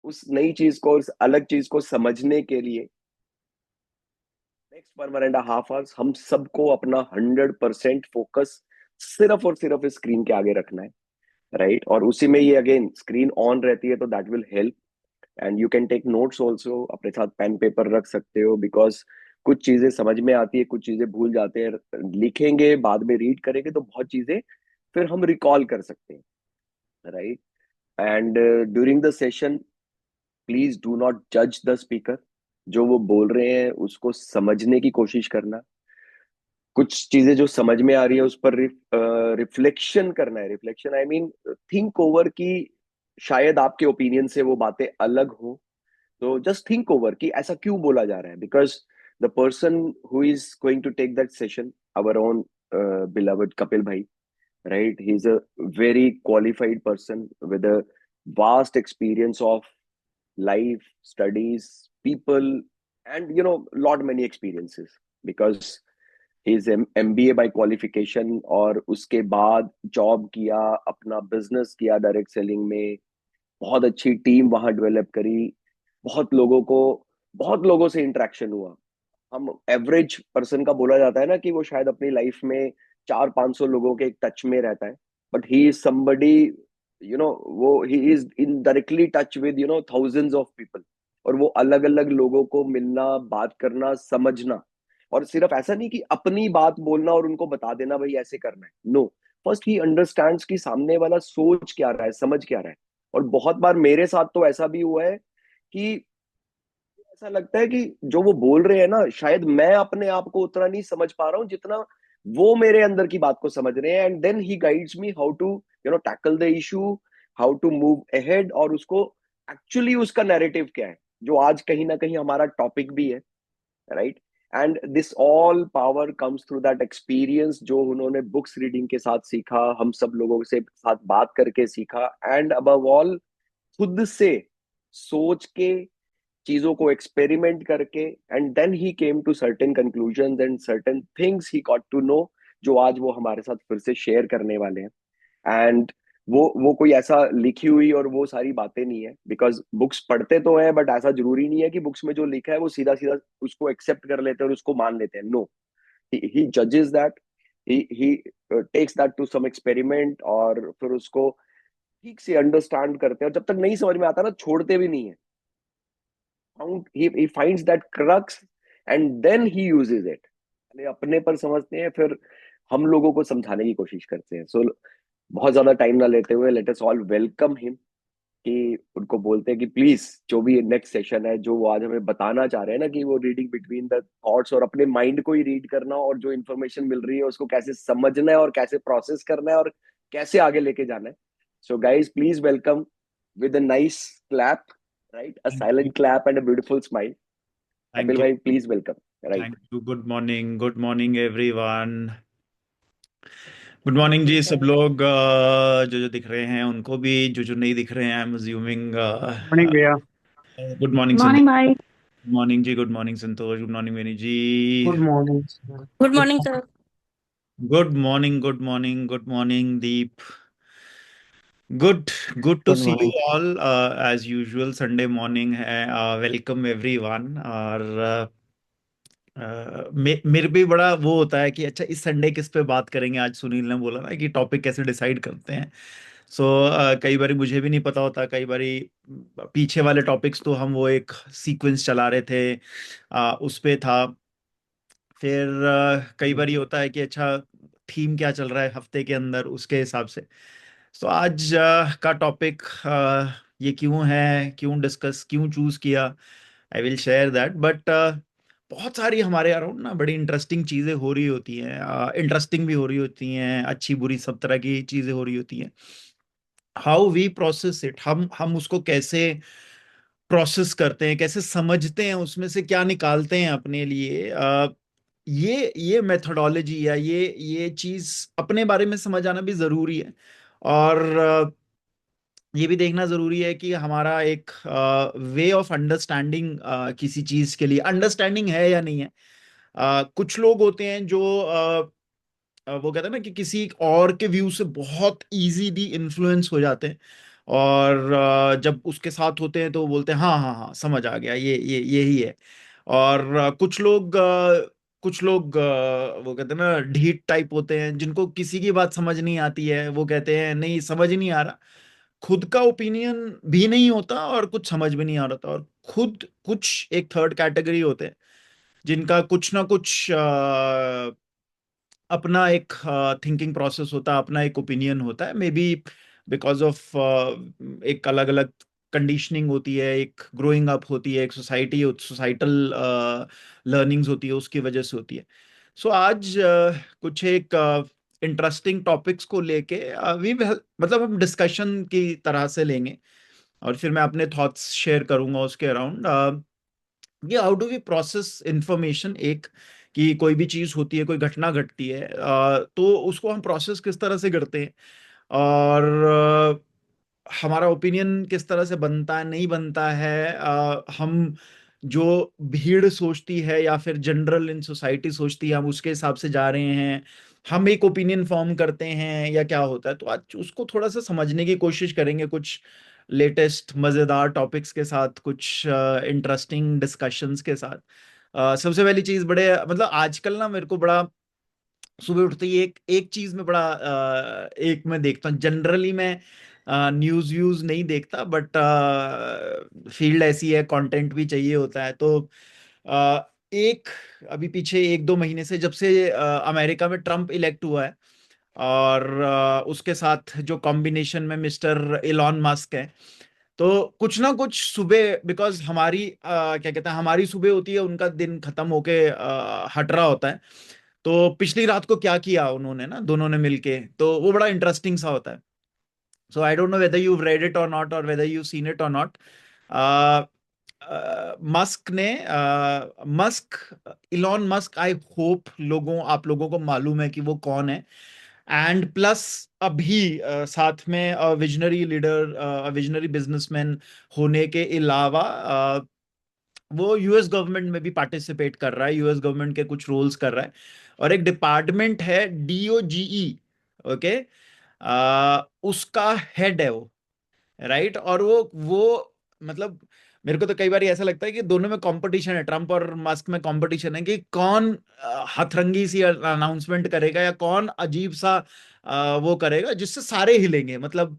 उस नई चीज को, उस अलग चीज को समझने के लिए नेक्स्ट 1.5 आवर्स हम सबको अपना 100% फोकस सिर्फ और सिर्फ इस स्क्रीन के आगे रखना है, राइट? और उसी में ये अगेन स्क्रीन ऑन रहती है तो that will help. And you can take notes also, अपने साथ पेन पेपर रख सकते हो, बिकॉज कुछ चीजें समझ में आती है, कुछ चीजें भूल जाते हैं। लिखेंगे बाद में, रीड करेंगे तो बहुत चीजें फिर हम रिकॉल कर सकते हैं, right? And during the session please do not जज द स्पीकर। जो वो बोल रहे हैं उसको समझने की कोशिश करना। कुछ चीजें जो समझ में आ रही है उस पर रिफ्लेक्शन करना है। Reflection I mean think over की शायद आपके ओपिनियन से वो बातें अलग हो, तो जस्ट थिंक ओवर कि ऐसा क्यों बोला जा रहा है। Because the person who is going to take that session, our own beloved Kapil Bhai, right? He's a very qualified person with a vast experience of life, studies, people, and lot many experiences. Because he's MBA by qualification, और उसके बाद job किया, अपना business किया direct selling में, बहुत अच्छी team वहां डेवलप करी, बहुत लोगों को, बहुत लोगों से इंटरेक्शन हुआ। हम एवरेज पर्सन का बोला जाता है ना कि वो शायद अपनी लाइफ में 400-500 लोगों के एक टच में रहता है, बट ही इज समबडी, वो he is in directly touch with thousands of people. और वो अलग अलग लोगों को मिलना, बात करना, समझना, और सिर्फ ऐसा नहीं कि अपनी बात बोलना और उनको बता देना भाई ऐसे करना है, नो। फर्स्ट ही अंडरस्टैंड्स कि सामने वाला सोच क्या रहा है, समझ क्या रहा है। और बहुत बार मेरे साथ तो ऐसा भी हुआ है कि ऐसा लगता है कि जो वो बोल रहे हैं ना, शायद मैं अपने आप को उतना नहीं समझ पा रहा हूँ जितना वो मेरे अंदर की बात को समझ रहे हैं। And then he guides me how to tackle the issue, how to move ahead, और उसको एक्चुअली उसका नैरेटिव क्या है, जो आज कहीं ना कहीं हमारा टॉपिक भी है, right? And this all power comes through that experience जो उन्होंने बुक्स रीडिंग के साथ सीखा, हम सब लोगों से साथ बात करके सीखा, एंड अबव ऑल खुद से सोच के, चीजों को एक्सपेरिमेंट करके, and then he came to certain conclusion and certain things he got to know, जो आज वो हमारे साथ फिर से शेयर करने वाले हैं। एंड वो कोई ऐसा लिखी हुई और वो सारी बातें नहीं है, बिकॉज बुक्स पढ़ते तो है, बट ऐसा जरूरी नहीं है कि बुक्स में जो लिखा है वो सीधा सीधा उसको एक्सेप्ट कर लेते हैं और उसको मान लेते हैं, नो। ही जजेस that, he takes that to some experiment, और फिर उसको ठीक से अंडरस्टैंड करते हैं, और जब तक नहीं समझ में आता ना छोड़ते भी नहीं है। he finds that crux and then he uses it। पहले अपने पर समझते हैं, फिर हम लोगों को समझाने की कोशिश करते हैं। सो बहुत ज्यादा टाइम ना लेते हुए let us all welcome him, कि उनको बोलते हैं कि प्लीज जो भी नेक्स्ट सेशन है, जो वो आज हमें बताना चाह रहे हैं ना, कि वो रीडिंग बिटवीन द थॉट्स, और अपने माइंड को ही रीड करना, और जो इन्फॉर्मेशन मिल रही है उसको कैसे समझना है और कैसे प्रोसेस करना है और कैसे आगे लेके जाना है। So guys please welcome with a nice clap, right? A Thank you. silent clap and a beautiful smile. Thank Kapil you. bhai, please welcome. Right. Thank you. Good morning. Good morning, everyone. Good morning जी सब लोग। जो जो दिख रहे हैं उनको भी, जो जो नहीं दिख रहे हैं, आई एम अज्यूमिंग। मॉर्निंग भैया। Good morning morning Santosh. भाई। गुड मॉर्निंग जी। Good morning Santosh. Good morning Veni ji. Good morning sir. Good morning sir. Good morning. Good morning. Good morning Deep. Good good to good see you morning. All. As usual Sunday morning है। Welcome everyone. और मेरे भी बड़ा वो होता है कि अच्छा इस संडे किस पे बात करेंगे। आज सुनील ने बोला ना कि टॉपिक कैसे डिसाइड करते हैं। सो कई बारी मुझे भी नहीं पता होता। कई बारी पीछे वाले टॉपिक्स तो हम वो एक सीक्वेंस चला रहे थे, उस पे था। फिर कई बारी होता है कि अच्छा थीम क्या चल रहा है हफ्ते के अंदर, उसके हिसाब से। तो आज का टॉपिक ये क्यों है, क्यों डिस्कस, क्यों चूज किया, I will share that. But बहुत सारी हमारे अराउंड ना बड़ी इंटरेस्टिंग चीज़ें हो रही होती हैं, इंटरेस्टिंग भी हो रही होती हैं, अच्छी बुरी सब तरह की चीज़ें हो रही होती हैं। हाउ वी प्रोसेस इट, हम उसको कैसे प्रोसेस करते हैं, कैसे समझते हैं, उसमें से क्या निकालते हैं अपने लिए। ये मेथोडोलॉजी या ये चीज़ अपने बारे में समझ आना भी ज़रूरी है। और ये भी देखना जरूरी है कि हमारा एक वे ऑफ अंडरस्टैंडिंग किसी चीज के लिए अंडरस्टैंडिंग है या नहीं है। कुछ लोग होते हैं जो वो कहते हैं ना कि किसी और के व्यू से बहुत इजीली इन्फ्लुएंस हो जाते हैं, और जब उसके साथ होते हैं तो वो बोलते हैं हाँ हाँ हाँ समझ आ गया, ये यही है। और कुछ लोग वो कहते हैं ना ढीठ टाइप होते हैं, जिनको किसी की बात समझ नहीं आती है, वो कहते हैं नहीं समझ नहीं आ रहा। खुद का ओपिनियन भी नहीं होता और कुछ समझ भी नहीं आ रहा था, और खुद कुछ एक थर्ड कैटेगरी होते हैं जिनका कुछ ना कुछ अपना एक थिंकिंग प्रोसेस होता है, अपना एक ओपिनियन होता है, मे बी बिकॉज ऑफ एक अलग अलग कंडीशनिंग होती है, एक ग्रोइंग अप होती है, एक सोसाइटल लर्निंग्स होती है, उसकी वजह से होती है। सो आज कुछ एक इंटरेस्टिंग टॉपिक्स को लेके वी मतलब हम डिस्कशन की तरह से लेंगे, और फिर मैं अपने थॉट्स शेयर करूंगा उसके अराउंड कि how do we process information. एक कि कोई भी चीज होती है, कोई घटना घटती है, तो उसको हम प्रोसेस किस तरह से करते हैं, और हमारा ओपिनियन किस तरह से बनता है नहीं बनता है, हम जो भीड़ सोचती है या फिर जनरल इन सोसाइटी सोचती है हम उसके हिसाब से जा रहे हैं, हम एक ओपिनियन फॉर्म करते हैं या क्या होता है। तो आज उसको थोड़ा सा समझने की कोशिश करेंगे, कुछ लेटेस्ट मजेदार टॉपिक्स के साथ, कुछ इंटरेस्टिंग डिस्कशंस के साथ। सबसे पहली चीज, बड़े मतलब आजकल ना मेरे को बड़ा सुबह उठते ही एक एक चीज में बड़ा एक मैं देखता हूँ। जनरली मैं न्यूज व्यूज नहीं देखता, बट फील्ड ऐसी है, कंटेंट भी चाहिए होता है। तो एक अभी पीछे एक दो महीने से, जब से अमेरिका में ट्रम्प इलेक्ट हुआ है, और उसके साथ जो कॉम्बिनेशन में मिस्टर इलॉन मस्क है, तो कुछ ना कुछ सुबह, बिकॉज हमारी क्या कहते हैं, हमारी सुबह होती है, उनका दिन खत्म होके हट रहा होता है। तो पिछली रात को क्या किया उन्होंने ना, दोनों ने मिलके, तो वो बड़ा इंटरेस्टिंग सा होता है। So I don't know whether you read it or not, or whether you seen it or not. Musk ने Musk Elon Musk, I hope आप लोगों को मालूम है कि वो कौन है। एंड प्लस अभी साथ में विजनरी लीडर, विजनरी बिजनेसमैन होने के अलावा वो यूएस गवर्नमेंट में भी पार्टिसिपेट कर रहा है, यूएस गवर्नमेंट के कुछ रोल्स कर रहा है, और एक डिपार्टमेंट है डीओजीई, ओके, उसका हेड है वो, राइट। और वो मतलब मेरे को तो कई बार ऐसा लगता है कि दोनों में कंपटीशन है, ट्रम्प और मस्क में कंपटीशन है कि कौन हथरंगी सी अनाउंसमेंट करेगा, या कौन अजीब सा वो करेगा जिससे सारे हिलेंगे। मतलब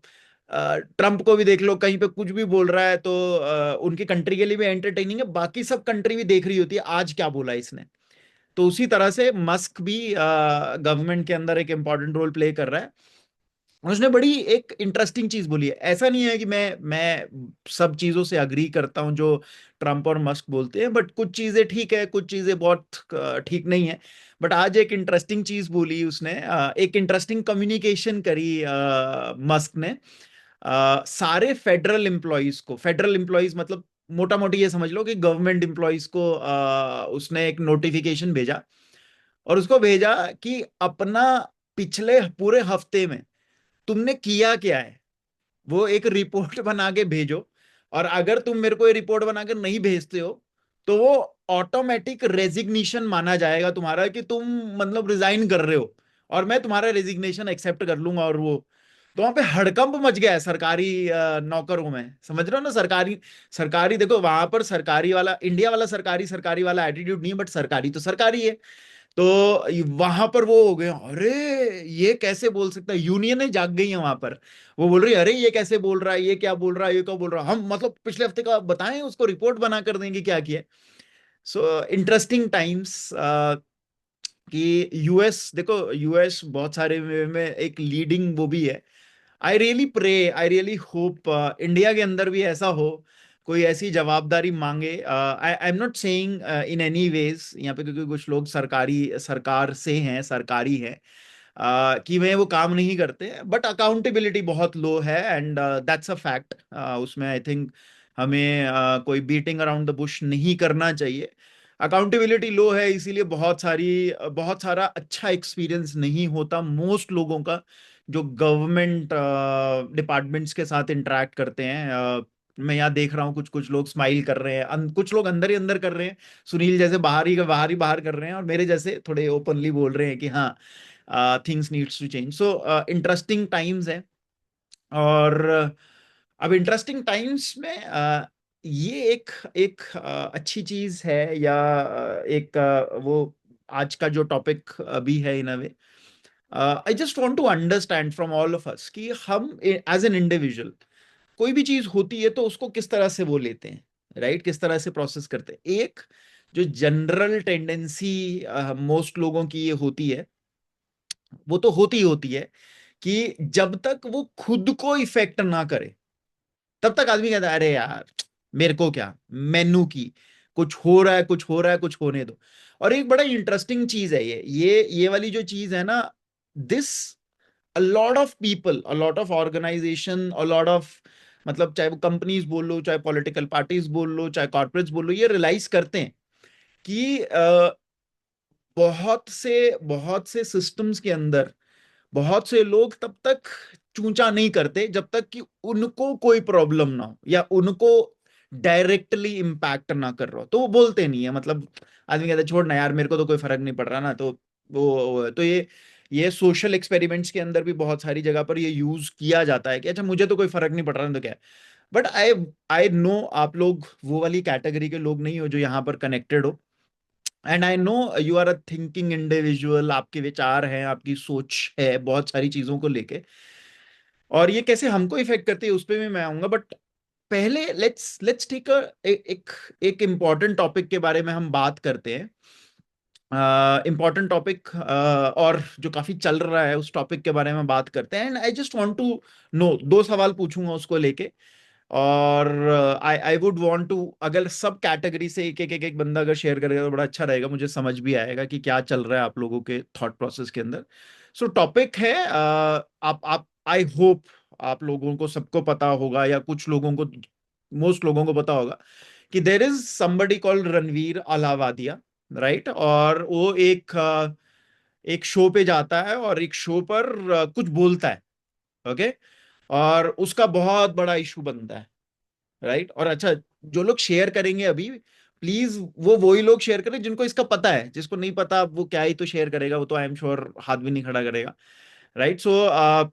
ट्रम्प को भी देख लो, कहीं पे कुछ भी बोल रहा है तो उनकी कंट्री के लिए भी एंटरटेनिंग है, बाकी सब कंट्री भी देख रही होती है आज क्या बोला इसने। तो उसी तरह से मस्क भी गवर्नमेंट के अंदर एक इंपॉर्टेंट रोल प्ले कर रहा है। उसने बड़ी एक इंटरेस्टिंग चीज बोली है। ऐसा नहीं है कि मैं सब चीजों से अग्री करता हूं जो ट्रम्प और मस्क बोलते हैं, बट कुछ चीजें ठीक है, कुछ चीजें बहुत ठीक नहीं है। बट आज एक इंटरेस्टिंग चीज बोली उसने, एक इंटरेस्टिंग कम्युनिकेशन करी मस्क ने। सारे फेडरल एम्प्लॉयज को, फेडरल एम्प्लॉयज मतलब मोटा मोटी ये समझ लो कि गवर्नमेंट एम्प्लॉयज को उसने एक नोटिफिकेशन भेजा, और उसको भेजा कि अपना पिछले पूरे हफ्ते में तुमने किया क्या है, वो एक रिपोर्ट बना के भेजो। और अगर तुम मेरे को ये रिपोर्ट बनाकर नहीं भेजते हो, तो वो ऑटोमेटिक रेजिग्नेशन माना जाएगा तुम्हारा, कि तुम मतलब रिजाइन कर रहे हो, और मैं तुम्हारा रेजिग्नेशन एक्सेप्ट कर लूंगा। और वो तो वहां पे हड़कंप मच गया है सरकारी नौकरों में, समझ रहे हो ना। सरकारी सरकारी देखो, वहां पर सरकारी वाला, इंडिया वाला सरकारी सरकारी वाला एटीट्यूड नहीं है, बट सरकारी तो सरकारी है। तो वहां पर वो हो गए, अरे ये कैसे बोल सकता है, यूनियनें जाग गई हैं वहां पर। वो बोल रही है अरे ये कैसे बोल रहा है, ये क्या बोल रहा है, ये क्या बोल रहा है, हम मतलब पिछले हफ्ते का बताएं, उसको रिपोर्ट बना कर देंगे क्या किया। सो इंटरेस्टिंग टाइम्स कि यूएस देखो, यूएस बहुत सारे में एक लीडिंग वो भी है। I really pray, I really hope India के अंदर भी ऐसा हो, कोई ऐसी जवाबदारी मांगे। I am not saying in any ways यहाँ पे, क्योंकि कुछ लोग सरकार से हैं, सरकारी हैं, कि वे वो काम नहीं करते, बट अकाउंटेबिलिटी बहुत लो है, एंड दैट्स अ फैक्ट। उसमें आई थिंक हमें कोई बीटिंग अराउंड द बुश नहीं करना चाहिए। अकाउंटेबिलिटी लो है, इसीलिए बहुत सारा अच्छा एक्सपीरियंस नहीं होता मोस्ट लोगों का, जो गवर्नमेंट डिपार्टमेंट्स के साथ इंटरेक्ट करते हैं। मैं यहाँ देख रहा हूँ कुछ कुछ लोग स्माइल कर रहे हैं, कुछ लोग अंदर ही अंदर कर रहे हैं, सुनील जैसे बाहर कर रहे हैं, और मेरे जैसे थोड़े ओपनली बोल रहे हैं कि हाँ things needs to change. So interesting times है। और अब इंटरेस्टिंग टाइम्स में ये एक एक अच्छी चीज है, या एक वो आज का जो टॉपिक अभी है in a way, I just want to understand from all of us कि हम एज एन इंडिविजुअल कोई भी चीज होती है तो उसको किस तरह से वो लेते हैं, राइट, किस तरह से प्रोसेस करते हैं। एक जो जनरल टेंडेंसी मोस्ट लोगों की ये होती है, वो तो होती ही होती है कि जब तक वो खुद को इफेक्ट ना करे तब तक आदमी कहता है अरे यार मेरे को क्या, मैनू की, कुछ हो रहा है, कुछ हो रहा है, कुछ होने दो। और एक बड़ा इंटरेस्टिंग चीज है ये वाली जो चीज है ना, this a lot of people, a lot of organization, a lot of, मतलब चाहे वो कंपनीज बोल लो, चाहे पॉलिटिकल पार्टीज बोल लो, चाहे कॉर्पोरेट्स बोल लो, ये रियलाइज करते हैं कि बहुत से सिस्टम्स के अंदर बहुत से लोग तब तक चूंचा नहीं करते जब तक कि उनको कोई प्रॉब्लम ना हो या उनको डायरेक्टली इम्पैक्ट ना कर रहा हो, तो वो बोलते नहीं है। मतलब आदमी कहता है छोड़ ना यार, मेरे को तो कोई फर्क नहीं पड़ रहा ना, तो वो तो ये सोशल एक्सपेरिमेंट्स के अंदर भी बहुत सारी जगह पर ये यूज किया जाता है कि अच्छा मुझे तो कोई फर्क नहीं पड़ रहा ना, तो क्या है। बट आई आई नो आप लोग वो वाली कैटेगरी के लोग नहीं हो जो यहाँ पर कनेक्टेड हो, and I know you are a thinking individual, आपके विचार हैं, आपकी सोच है बहुत सारी चीजों को लेके, और ये कैसे हमको इफेक्ट करती है उस पर भी मैं आऊंगा। बट पहले लेट्स लेट्स टेक एक एक इम्पॉर्टेंट टॉपिक के बारे में हम बात करते हैं। इम्पॉर्टेंट टॉपिक और जो काफी चल रहा है उस टॉपिक के बारे में बात करते हैं, and I just want to know, दो सवाल पूछूंगा उसको लेके। और I I would want to, अगर सब कैटेगरी से एक बंदा अगर शेयर करेगा तो बड़ा अच्छा रहेगा, मुझे समझ भी आएगा कि क्या चल रहा है आप लोगों के थॉट प्रोसेस के अंदर। सो टॉपिक है, आप आई होप आप लोगों को सबको पता होगा, या कुछ लोगों को, मोस्ट लोगों को पता होगा कि there is somebody called Ranveer Allahbadia, right. और वो एक शो पे जाता है और एक शो पर कुछ बोलता है, ओके, और उसका बहुत बड़ा इशू बनता है, राइट। और अच्छा, जो लोग शेयर करेंगे अभी, प्लीज वो वही लोग शेयर करें जिनको इसका पता है, जिसको नहीं पता वो क्या ही तो शेयर करेगा, वो तो आई एम श्योर हाथ भी नहीं खड़ा करेगा, राइट। सो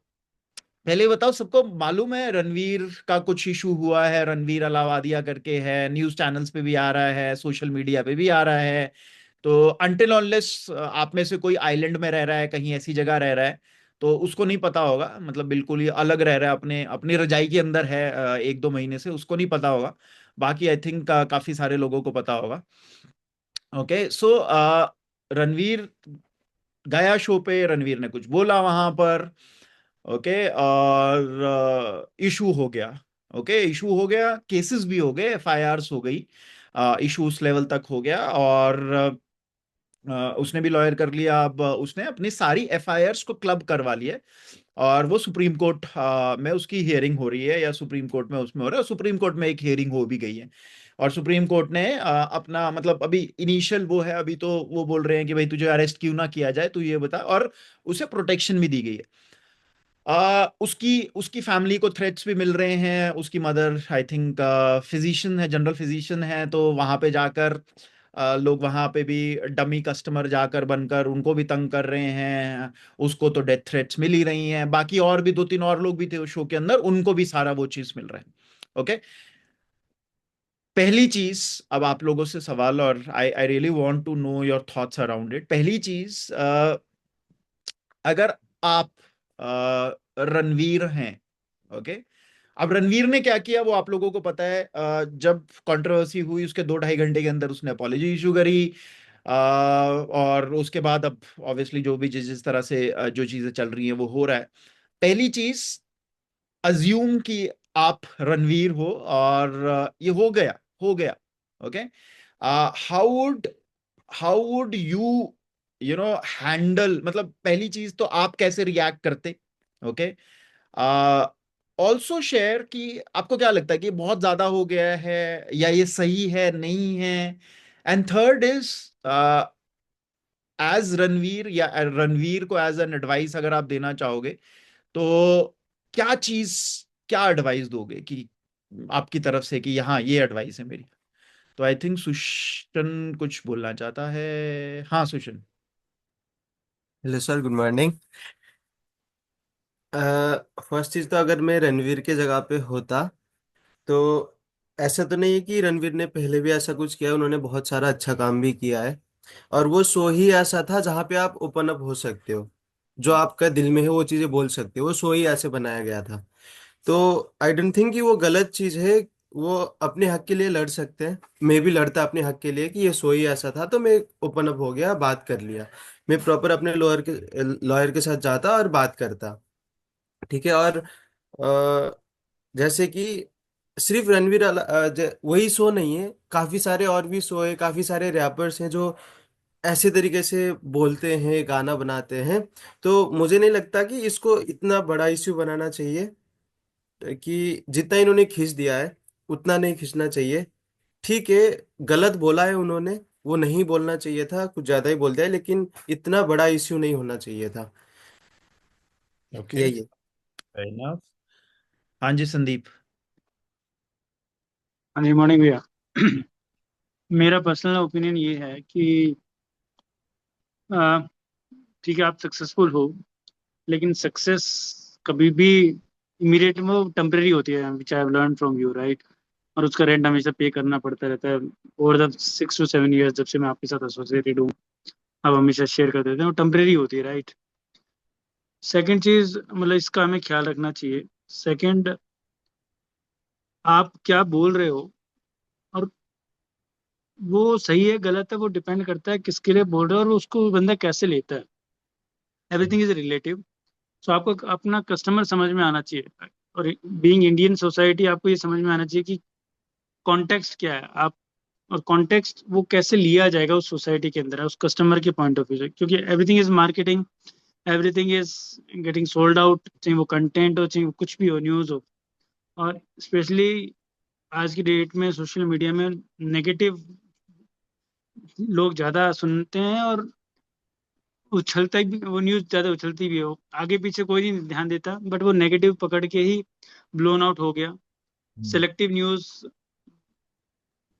पहले बताओ, सबको मालूम है रणवीर का कुछ इशू हुआ है, रणवीर अलावादिया करके है, न्यूज चैनल्स पे भी आ रहा है, सोशल मीडिया पे भी आ रहा है। तो अनटिल अनलेस आप में से कोई आइलैंड में रह रहा है, कहीं ऐसी जगह रह रहा है, तो उसको नहीं पता होगा, मतलब बिल्कुल ही अलग रह रहा है, अपने अपनी रजाई के अंदर है 1-2 महीने से, उसको नहीं पता होगा। बाकी आई थिंक काफी सारे लोगों को पता होगा। ओके, सो रणवीर गया शो पे, रणवीर ने कुछ बोला वहां पर, ओके, और इशू हो गया। ओके, इशू हो गया, केसेस भी हो गए, एफआईआर्स हो गई, इशू उस लेवल तक हो गया, और उसने भी लॉयर कर लिया। अब उसने अपनी सारी एफआईआर्स को क्लब करवा लिया, और वो सुप्रीम कोर्ट में उसकी हियरिंग हो रही है, या सुप्रीम कोर्ट में उसमें हो रहा है, और सुप्रीम कोर्ट में एक हियरिंग हो भी गई है। और सुप्रीम कोर्ट ने अपना, मतलब अभी इनिशियल वो है, अभी तो वो बोल रहे हैं कि भाई तुझे अरेस्ट क्यों ना किया जाए, तू ये बता, और उसे प्रोटेक्शन भी दी गई है। उसकी उसकी फैमिली को थ्रेट्स भी मिल रहे हैं, उसकी मदर आई थिंक फिजिशियन है, जनरल फिजिशियन है, तो वहां पे जाकर लोग वहां पे भी डमी कस्टमर जाकर बनकर उनको भी तंग कर रहे हैं। उसको तो डेथ थ्रेट्स मिल ही रही हैं, बाकी और भी 2-3 और लोग भी थे उस शो के अंदर, उनको भी सारा वो चीज मिल रहा है। ओके, पहली चीज, अब आप लोगों से सवाल, और I I really want to know your thoughts around it. पहली चीज, अगर आप रणवीर हैं, ओके, अब रणवीर ने क्या किया वो आप लोगों को पता है। जब कंट्रोवर्सी हुई उसके 2-2.5 घंटे के अंदर उसने अपॉलॉजी इशू करी, और उसके बाद अब ऑब्वियसली जो भी जिस जिस तरह से जो चीजें चल रही हैं वो हो रहा है। पहली चीज, अज्यूम कि आप रणवीर हो, और ये हो गया, okay. How would you know handle, मतलब पहली चीज तो आप कैसे रिएक्ट करते, ओके। ऑल्सो शेयर कि आपको क्या लगता है कि ये बहुत ज्यादा हो गया है, या ये सही है, नहीं है। And third is, as Ranveer, या रणवीर को एज एन एडवाइस अगर आप देना चाहोगे, तो क्या चीज, क्या एडवाइस दोगे कि आपकी तरफ से कि हाँ ये एडवाइस है मेरी। तो आई थिंक सुशन कुछ बोलना चाहता है। हाँ Sushan. Hello sir, good morning. First चीज तो अगर मैं रणवीर के जगह पे होता तो ऐसा तो नहीं है कि रणवीर ने पहले भी ऐसा कुछ किया, उन्होंने बहुत सारा अच्छा काम भी किया है। और वो शो ही ऐसा था जहाँ पे आप ओपन अप हो सकते हो, जो आपका दिल में है वो चीजें बोल सकते हो, वो शो ही ऐसे बनाया गया था। तो आई डोंट थिंक कि वो गलत चीज है। वो अपने हक के लिए लड़ सकते हैं, मैं भी लड़ता अपने हक के लिए कि ये सो ही ऐसा था, तो मैं ओपन अप हो गया, बात कर लिया। मैं प्रॉपर अपने लॉयर के साथ जाता और बात करता। ठीक है। और जैसे कि सिर्फ वही शो नहीं है, काफी सारे और भी शो है, काफी सारे रैपर्स हैं जो ऐसे तरीके से बोलते हैं, गाना बनाते हैं। तो मुझे नहीं लगता कि इसको इतना बड़ा इश्यू बनाना चाहिए, कि जितना इन्होंने खींच दिया है उतना नहीं खींचना चाहिए। ठीक है, गलत बोला है उन्होंने, वो नहीं बोलना चाहिए था, कुछ ज्यादा ही बोल दिया है, लेकिन इतना बड़ा इश्यू नहीं होना चाहिए था। ओके, यही है। fair enough। हाँ जी संदीप। हाँ जी, मॉर्निंग भैया। मेरा पर्सनल ओपिनियन ये है कि आ, ठीक है, आप सक्सेसफुल हो, लेकिन सक्सेस कभी भी इमीडिएट में टेम्परेरी होती है, which I have learn from you, right. और उसका रेंट हमेशा पे करना पड़ता रहता है। ओवर द 6 to 7 years जब से मैं आपके साथ एसोसिएटेड हूँ, आप हमेशा शेयर करते थे, वो टेम्परेरी होती है, राइट। सेकंड चीज, मतलब इसका हमें ख्याल रखना चाहिए। सेकंड, आप क्या बोल रहे हो, और वो सही है गलत है, वो डिपेंड करता है किसके लिए बोल रहे हो और उसको बंदा कैसे लेता है। Everything is relative. सो आपको अपना कस्टमर समझ में आना चाहिए, और बीइंग इंडियन सोसाइटी आपको ये समझ में आना चाहिए कि कॉन्टेक्स्ट क्या है, आप और कॉन्टेक्स्ट वो कैसे लिया जाएगा उस सोसाइटी के अंदर है, उस कस्टमर के पॉइंट ऑफ व्यू से, क्योंकि everything is marketing, everything is getting sold out, चाहे वो कंटेंट हो, चाहे वो कुछ भी हो, न्यूज़ हो। और स्पेशली आज की डेट में सोशल मीडिया में नेगेटिव लोग ज़्यादा सुनते हैं, और उछलता भी, वो न्यूज़ ज़्यादा उछलती भी हो, आगे पीछे कोई नहीं ध्यान देता, बट वो नेगेटिव पकड़ के ही ब्लोन आउट हो गया। सेलेक्टिव न्यूज़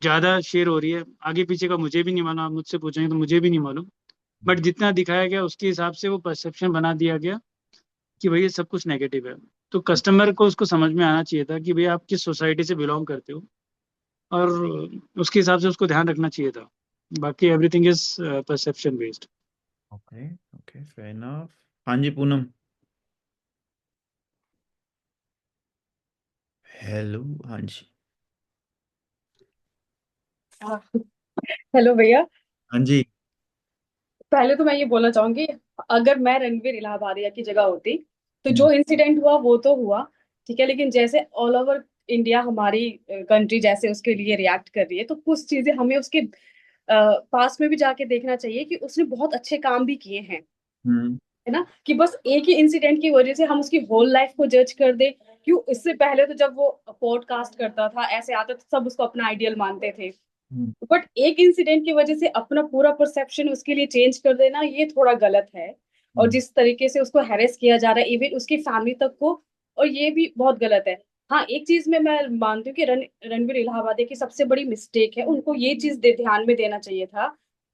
ज़्यादा शेयर हो रही है, आगे पीछे का मुझे भी नहीं मालूम, आप मुझसे पूछेंगे तो मुझे भी नहीं मालूम, बट जितना दिखाया गया उसके हिसाब से वो परसेप्शन बना दिया गया कि भैया सब कुछ नेगेटिव है। तो कस्टमर को उसको समझ में आना चाहिए था कि भैया आप किस सोसाइटी से बिलोंग करते हो, और उसके हिसाब से उसको ध्यान रखना चाहिए था। बाकी everything is perception based. Okay okay, fair enough। हाँ जी पूनम। हेलो। हाँ जी। हेलो भैया। हाँ जी। पहले तो मैं ये बोलना चाहूंगी, अगर मैं रणवीर इलाहाबादिया की जगह होती तो हम्म। जो इंसिडेंट हुआ वो तो हुआ, ठीक है, लेकिन जैसे ऑल ओवर इंडिया हमारी कंट्री जैसे उसके लिए रिएक्ट कर रही है, तो कुछ चीजें हमें उसके पास में भी जाके देखना चाहिए कि उसने बहुत अच्छे काम भी किए हैं, हम्म। है ना। कि बस एक ही इंसिडेंट की वजह से हम उसकी होल लाइफ को जज कर दे। क्यों, इससे पहले तो जब वो पॉडकास्ट करता था, ऐसे आता था, सब उसको अपना आइडियल मानते थे, हम्म। बट एक इंसिडेंट की वजह से अपना पूरा परसेप्शन उसके लिए चेंज कर देना, ये थोड़ा गलत है। और हम्म। जिस तरीके से उसको हैरेस किया जा रहा है इवन उसकी फैमिली तक को, और ये भी बहुत गलत है। हाँ, एक चीज में मैं मानती हूँ कि रणवीर इलाहाबादी की सबसे बड़ी मिस्टेक है, उनको ये चीज ध्यान में देना चाहिए था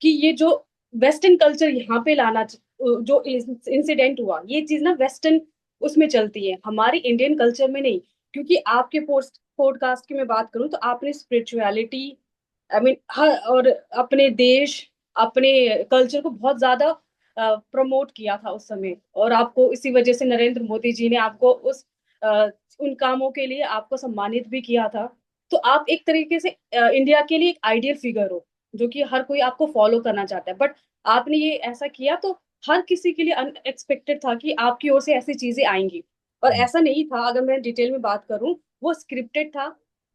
कि ये जो वेस्टर्न कल्चर यहाँ पे लाना, जो इंसिडेंट हुआ, ये चीज ना वेस्टर्न उसमें चलती है, हमारी इंडियन कल्चर में नहीं। क्योंकि आपके पोस्ट पॉडकास्ट की मैं बात करूँ तो आपने स्पिरिचुअलिटी, आई मीन हर, और अपने देश, अपने कल्चर को बहुत ज्यादा प्रमोट किया था उस समय, और आपको इसी वजह से नरेंद्र मोदी जी ने आपको उस उन कामों के लिए आपको सम्मानित भी किया था। तो आप एक तरीके से इंडिया के लिए एक आइडियल फिगर हो, जो कि हर कोई आपको फॉलो करना चाहता है, बट आपने ये ऐसा किया तो हर किसी के लिए अनएक्सपेक्टेड था कि आपकी ओर से ऐसी चीजें आएंगी। और ऐसा नहीं था, अगर मैं डिटेल में बात करूं, वो स्क्रिप्टेड था।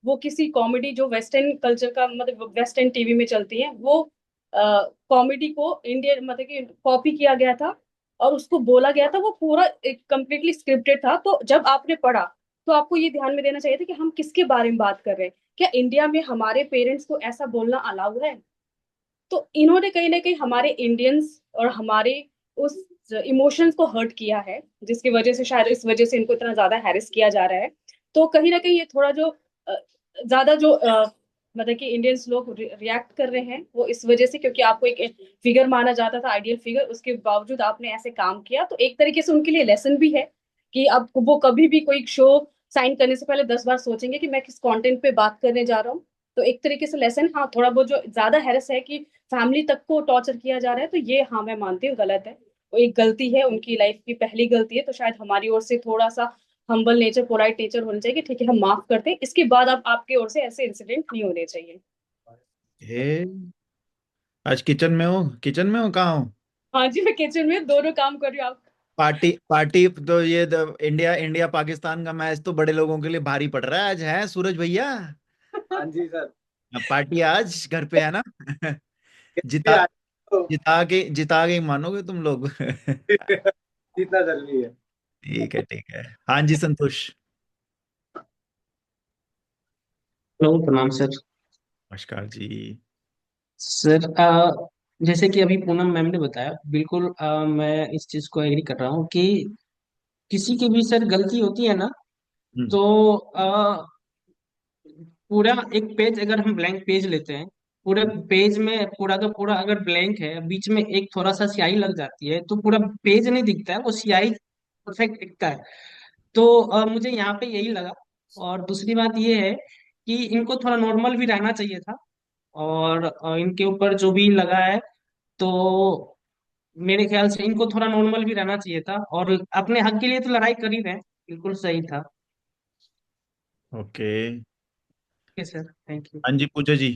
वो किसी कॉमेडी जो वेस्टर्न कल्चर का, मतलब वेस्टर्न टीवी में चलती है, वो कॉमेडी को इंडियन, मतलब कि कॉपी किया गया था और उसको बोला गया था, वो पूरा एक कम्प्लीटली स्क्रिप्टेड था। तो जब आपने पढ़ा तो आपको ये ध्यान में देना चाहिए था कि हम किसके बारे में बात कर रहे हैं, क्या इंडिया में हमारे पेरेंट्स को ऐसा बोलना अलाउ है। तो इन्होंने कहीं ना कहीं हमारे इंडियंस और हमारे उस इमोशंस को हर्ट किया है, जिसकी वजह से शायद इस वजह से इनको इतना ज्यादा हैरेस किया जा रहा है। तो कहीं ना कहीं ये थोड़ा जो ज्यादा जो मतलब कि इंडियंस लोग रिएक्ट कर रहे हैं, वो इस वजह से, क्योंकि आपको एक फिगर माना जाता था, आइडियल फिगर, उसके बावजूद आपने ऐसे काम किया, तो एक तरीके से उनके लिए लेसन भी है कि अब वो कभी भी कोई शो साइन करने से पहले 10 बार सोचेंगे कि मैं किस कंटेंट पे बात करने जा रहा हूँ। तो एक तरीके से लेसन, हाँ थोड़ा बहुत जो ज्यादा हैरेस है कि फैमिली तक को टॉर्चर किया जा रहा है, तो ये हाँ मैं मानती हूँ गलत है। वो एक गलती है, उनकी लाइफ की पहली गलती है, तो शायद हमारी ओर से थोड़ा सा हम्बल नेचर, पोलाइट नेचर होना चाहिए कि ठीक है हम माफ करते हैं, इसके बाद अब आपकी ओर से ऐसे इंसिडेंट नहीं होने चाहिए। ए, आज किचन में हो कहाँ हो? हाँ जी, मैं किचन में दोनों काम कर रही हूँ। आप पार्टी पार्टी तो ये इंडिया इंडिया पाकिस्तान का मैच तो बड़े लोगों के लिए भारी पड़ रहा है आज, है सूरज भैया? हाँ जी सर। अब पार्टी आज घर पे है ना? कैसे जिता आज तो जिता के ही मानोगे तुम लोग। जीतना जरूरी है। ठीक है। हाँ जी संतोष। हेलो, प्रणाम सर। नमस्कार जी। सर जैसे कि अभी पूनम मैम ने बताया, बिल्कुल मैं इस चीज को एग्री कर रहा हूँ कि किसी की भी सर गलती होती है ना, हम्म। तो पूरा एक पेज अगर हम ब्लैंक पेज लेते हैं, पूरे पेज में पूरा का पूरा अगर ब्लैंक है, बीच में एक थोड़ा सा स्याही लग जाती है, तो पूरा पेज नहीं दिखता है, वो स्याही परफेक्ट दिखता है। तो मुझे यहाँ पे यही लगा। और दूसरी बात ये है कि इनको थोड़ा नॉर्मल भी रहना चाहिए था। और इनके ऊपर जो भी लगा है, तो मेरे ख्याल से इनको थोड़ा नॉर्मल भी रहना चाहिए था, और अपने हक के लिए तो लड़ाई कर ही रहे हैं, बिल्कुल सही था। Okay. Okay sir, thank you. हाँ जी Puja ji.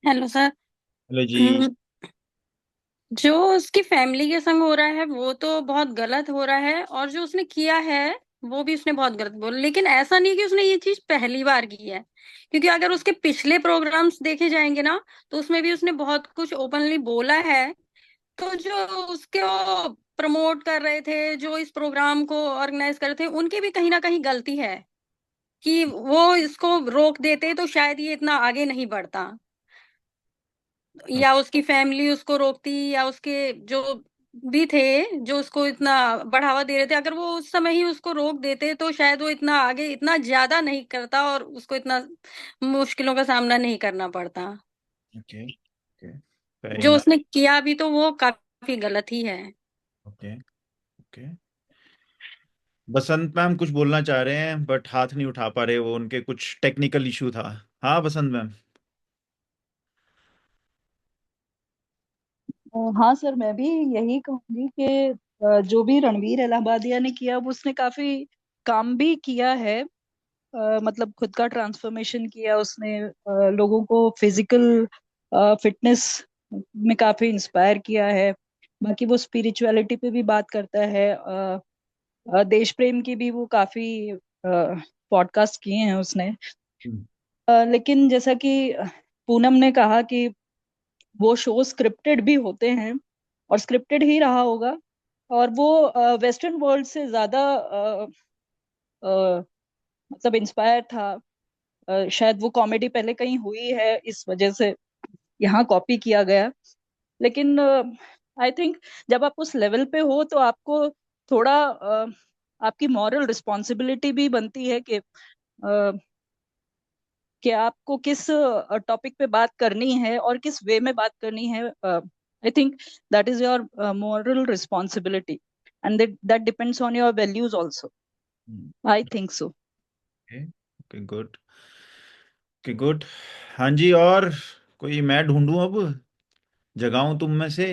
Hello sir. Hello जी। हम्म, जो उसकी फैमिली के संग हो रहा है वो तो बहुत गलत हो रहा है, और जो उसने किया है वो भी उसने बहुत गलत बोला, लेकिन ऐसा नहीं कि उसने ये चीज पहली बार की है। क्योंकि अगर उसके पिछले प्रोग्राम्स देखे जाएंगे ना, तो उसमें भी उसने बहुत कुछ ओपनली बोला है। तो जो उसके प्रमोट कर रहे थे, जो इस प्रोग्राम को ऑर्गेनाइज कर रहे थे, उनकी भी कहीं ना कहीं गलती है कि वो इसको रोक देते तो शायद ये इतना आगे नहीं बढ़ता, या उसकी फैमिली उसको रोकती, या उसके जो भी थे जो उसको इतना बढ़ावा दे रहे थे, अगर वो उस समय ही उसको रोक देते तो शायद वो इतना आगे इतना ज्यादा नहीं करता और उसको इतना मुश्किलों का सामना नहीं करना पड़ता। ओके ओके फेयर जो इनफ। उसने किया भी तो वो काफी गलत ही है। Okay okay. बसंत मैम कुछ बोलना चाह रहे हैं बट हाथ नहीं उठा पा रहे, वो उनके कुछ टेक्निकल इशू था। हाँ बसंत मैम। हाँ सर, मैं भी यही कहूंगी कि जो भी रणवीर इलाहाबादिया ने किया वो उसने काफी काम भी किया है। मतलब खुद का ट्रांसफॉर्मेशन किया उसने, लोगों को फिजिकल फिटनेस में काफी इंस्पायर किया है। बाकी वो स्पिरिचुअलिटी पे भी बात करता है। देश प्रेम की भी वो काफी पॉडकास्ट किए हैं उसने। हम्म। लेकिन जैसा कि पूनम ने कहा कि वो शो स्क्रिप्टेड भी होते हैं, और स्क्रिप्टेड ही रहा होगा। और वो वेस्टर्न वर्ल्ड से ज्यादा अ, मतलब इंस्पायर था। शायद वो कॉमेडी पहले कहीं हुई है, इस वजह से यहाँ कॉपी किया गया। लेकिन आई थिंक जब आप उस लेवल पे हो तो आपको थोड़ा आपकी मॉरल रिस्पॉन्सिबिलिटी भी बनती है कि आपको किस टॉपिक पे बात करनी है और किस वे में बात करनी है। आई think that is your moral responsibility, and that depends on your values also. I think so. Okay okay good. Okay good. हाँ जी, और कोई मैं ढूंढूं अब, जगाऊं तुम में से?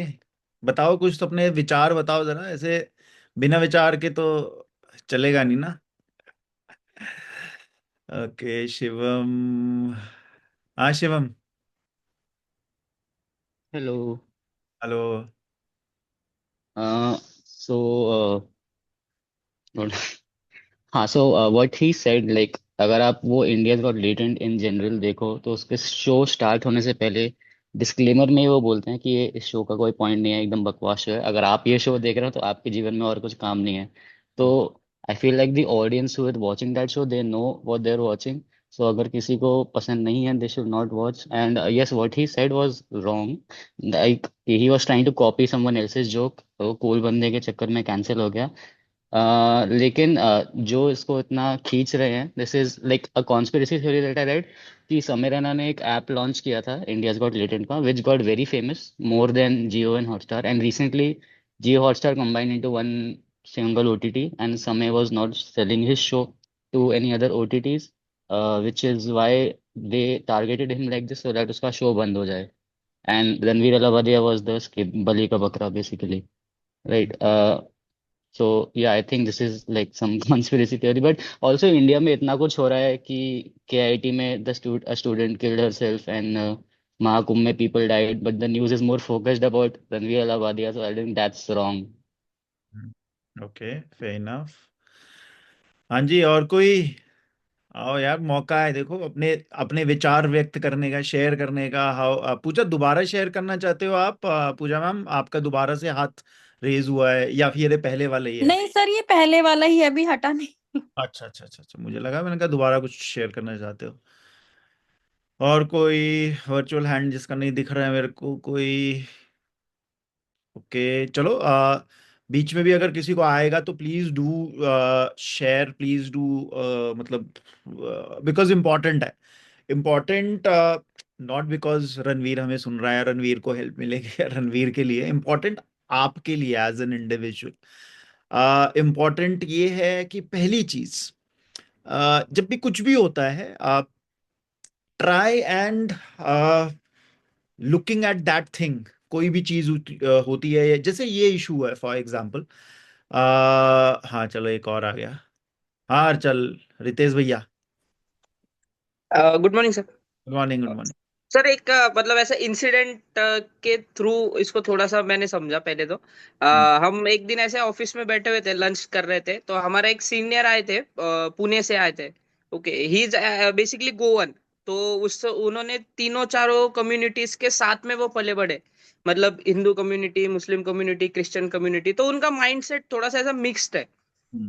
बताओ कुछ, तो अपने विचार बताओ जरा, ऐसे बिना विचार के तो चलेगा नहीं ना। ओके शिवम। हाँ शिवम। हेलो। हेलो। सो हाँ, so what he said, like अगर आप वो Indians got latent in general देखो, तो उसके शो स्टार्ट होने से पहले डिस्क्लेमर में ही वो बोलते हैं कि ये इस शो का कोई पॉइंट नहीं है, एकदम बकवास शो है। अगर आप ये शो देख रहे हो तो आपके जीवन में और कुछ काम नहीं है। तो I feel like the audience who is watching that show, they know what they are watching. So अगर किसी को पसंद नहीं है, they should not watch. And yes, what he said was wrong, like he was trying to copy someone else's joke, तो cool बनने के चक्कर में कैंसिल हो गया। लेकिन जो इसको इतना खींच रहे हैं, this is like a conspiracy theory that I read, कि समय रैना ने एक ऐप लॉन्च किया था इंडियाज गॉट टैलेंट का, which got very famous more than Jio and Hotstar, and recently Jio Hotstar combined into one single OTT, and Samay was not selling his show to any other OTTs, which is why they targeted him like this so that उसका show बंद हो जाए. And Ranveer Alavadia was the बलि का बकरा basically, right? So yeah, I think this is like some conspiracy theory, but also India में इतना कुछ हो रहा है कि KIT में a student killed herself, and Mahakumbh में people died, but the news is more focused about Ranveer Alavadia, so I think that's wrong. Okay, fair enough. हाँ जी, और कोई? आओ यार, मौका है, देखो अपने अपने विचार व्यक्त करने का, शेयर करने का. हाउ पूजा, दोबारा शेयर करना चाहते हो आप? पूजा मैम, आपका दोबारा से हाथ रेज हुआ है या फिर ये पहले वाला ही है? नहीं सर, ये पहले वाला ही है, अभी हटा नहीं. अच्छा अच्छा अच्छा अच्छा, मुझे लगा, मैंने कहा दोबारा कुछ शेयर करना चाहते हो. और कोई वर्चुअल हैंड जिसका नहीं दिख रहा है मेरे को कोई? ओके, चलो. बीच में भी अगर किसी को आएगा तो please do share, please do, मतलब बिकॉज इम्पोर्टेंट है. इम्पोर्टेंट नॉट बिकॉज रणवीर हमें सुन रहा है, रणवीर को हेल्प मिलेगी या रणवीर के लिए. इम्पोर्टेंट आपके लिए एज एन इंडिविजुअल. इम्पोर्टेंट ये है कि पहली चीज, जब भी कुछ भी होता है, आप try and looking at that thing. कोई भी चीज होती है, जैसे ये इशू है फॉर एग्जाम्पल. हाँ चलो, एक और आ गया. हाँ चल, रितेश भैया. Good morning sir. Good morning, good morning. Sir एक मतलब ऐसा इंसिडेंट के थ्रू इसको थोड़ा सा मैंने समझा. पहले तो हम एक दिन ऐसे ऑफिस में बैठे हुए थे, लंच कर रहे थे, तो हमारा एक सीनियर आए थे, पुणे से आए थे. Okay, he is basically Goan. तो उस उन्होंने तीनों चारों कम्युनिटीज के साथ में वो पले बड़े, मतलब Hindu community, Muslim community, Christian community. तो उनका माइंडसेट थोड़ा सा ऐसा मिक्स्ड है.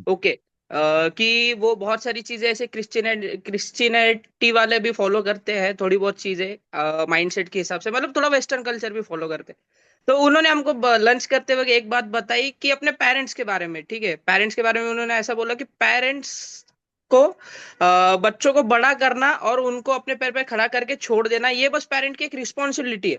ओके, कि वो बहुत सारी चीजें ऐसे क्रिश्चियनिटी वाले भी फॉलो करते हैं, थोड़ी बहुत चीजें माइंडसेट के हिसाब से, मतलब थोड़ा वेस्टर्न कल्चर भी फॉलो करते हैं. तो उन्होंने हमको लंच करते वक्त एक बात बताई कि अपने पेरेंट्स के बारे में. ठीक है, पेरेंट्स के बारे में उन्होंने ऐसा बोला कि पेरेंट्स को बच्चों को बड़ा करना और उनको अपने पैर पे खड़ा करके छोड़ देना, ये बस पेरेंट की एक रिस्पॉन्सिबिलिटी है.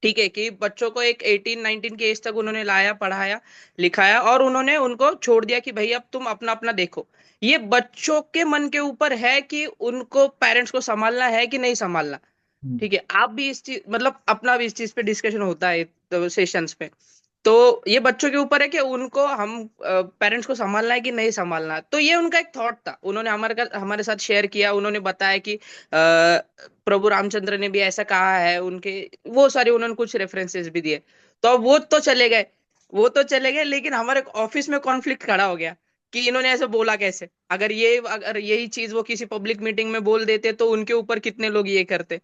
ठीक है, कि बच्चों को एक 18-19 के एज तक उन्होंने लाया, पढ़ाया, लिखाया, और उन्होंने उनको छोड़ दिया कि भाई अब तुम अपना अपना देखो. ये बच्चों के मन के ऊपर है कि उनको पेरेंट्स को संभालना है कि नहीं संभालना. ठीक है, आप भी इस चीज, मतलब अपना भी इस चीज पे डिस्कशन होता है तो सेशंस पे. तो ये बच्चों के ऊपर है कि उनको हम पेरेंट्स को संभालना है कि नहीं संभालना. तो ये उनका एक थॉट था, उन्होंने हमारे साथ शेयर किया. उन्होंने बताया कि प्रभु रामचंद्र ने भी ऐसा कहा है, उनके वो सारे उन्होंने कुछ रेफरेंसेस भी दिए. तो अब वो तो चले गए, लेकिन हमारे ऑफिस में कॉन्फ्लिक्ट खड़ा हो गया कि इन्होंने ऐसे बोला कैसे. अगर यही चीज वो किसी पब्लिक मीटिंग में बोल देते तो उनके ऊपर कितने लोग ये करते.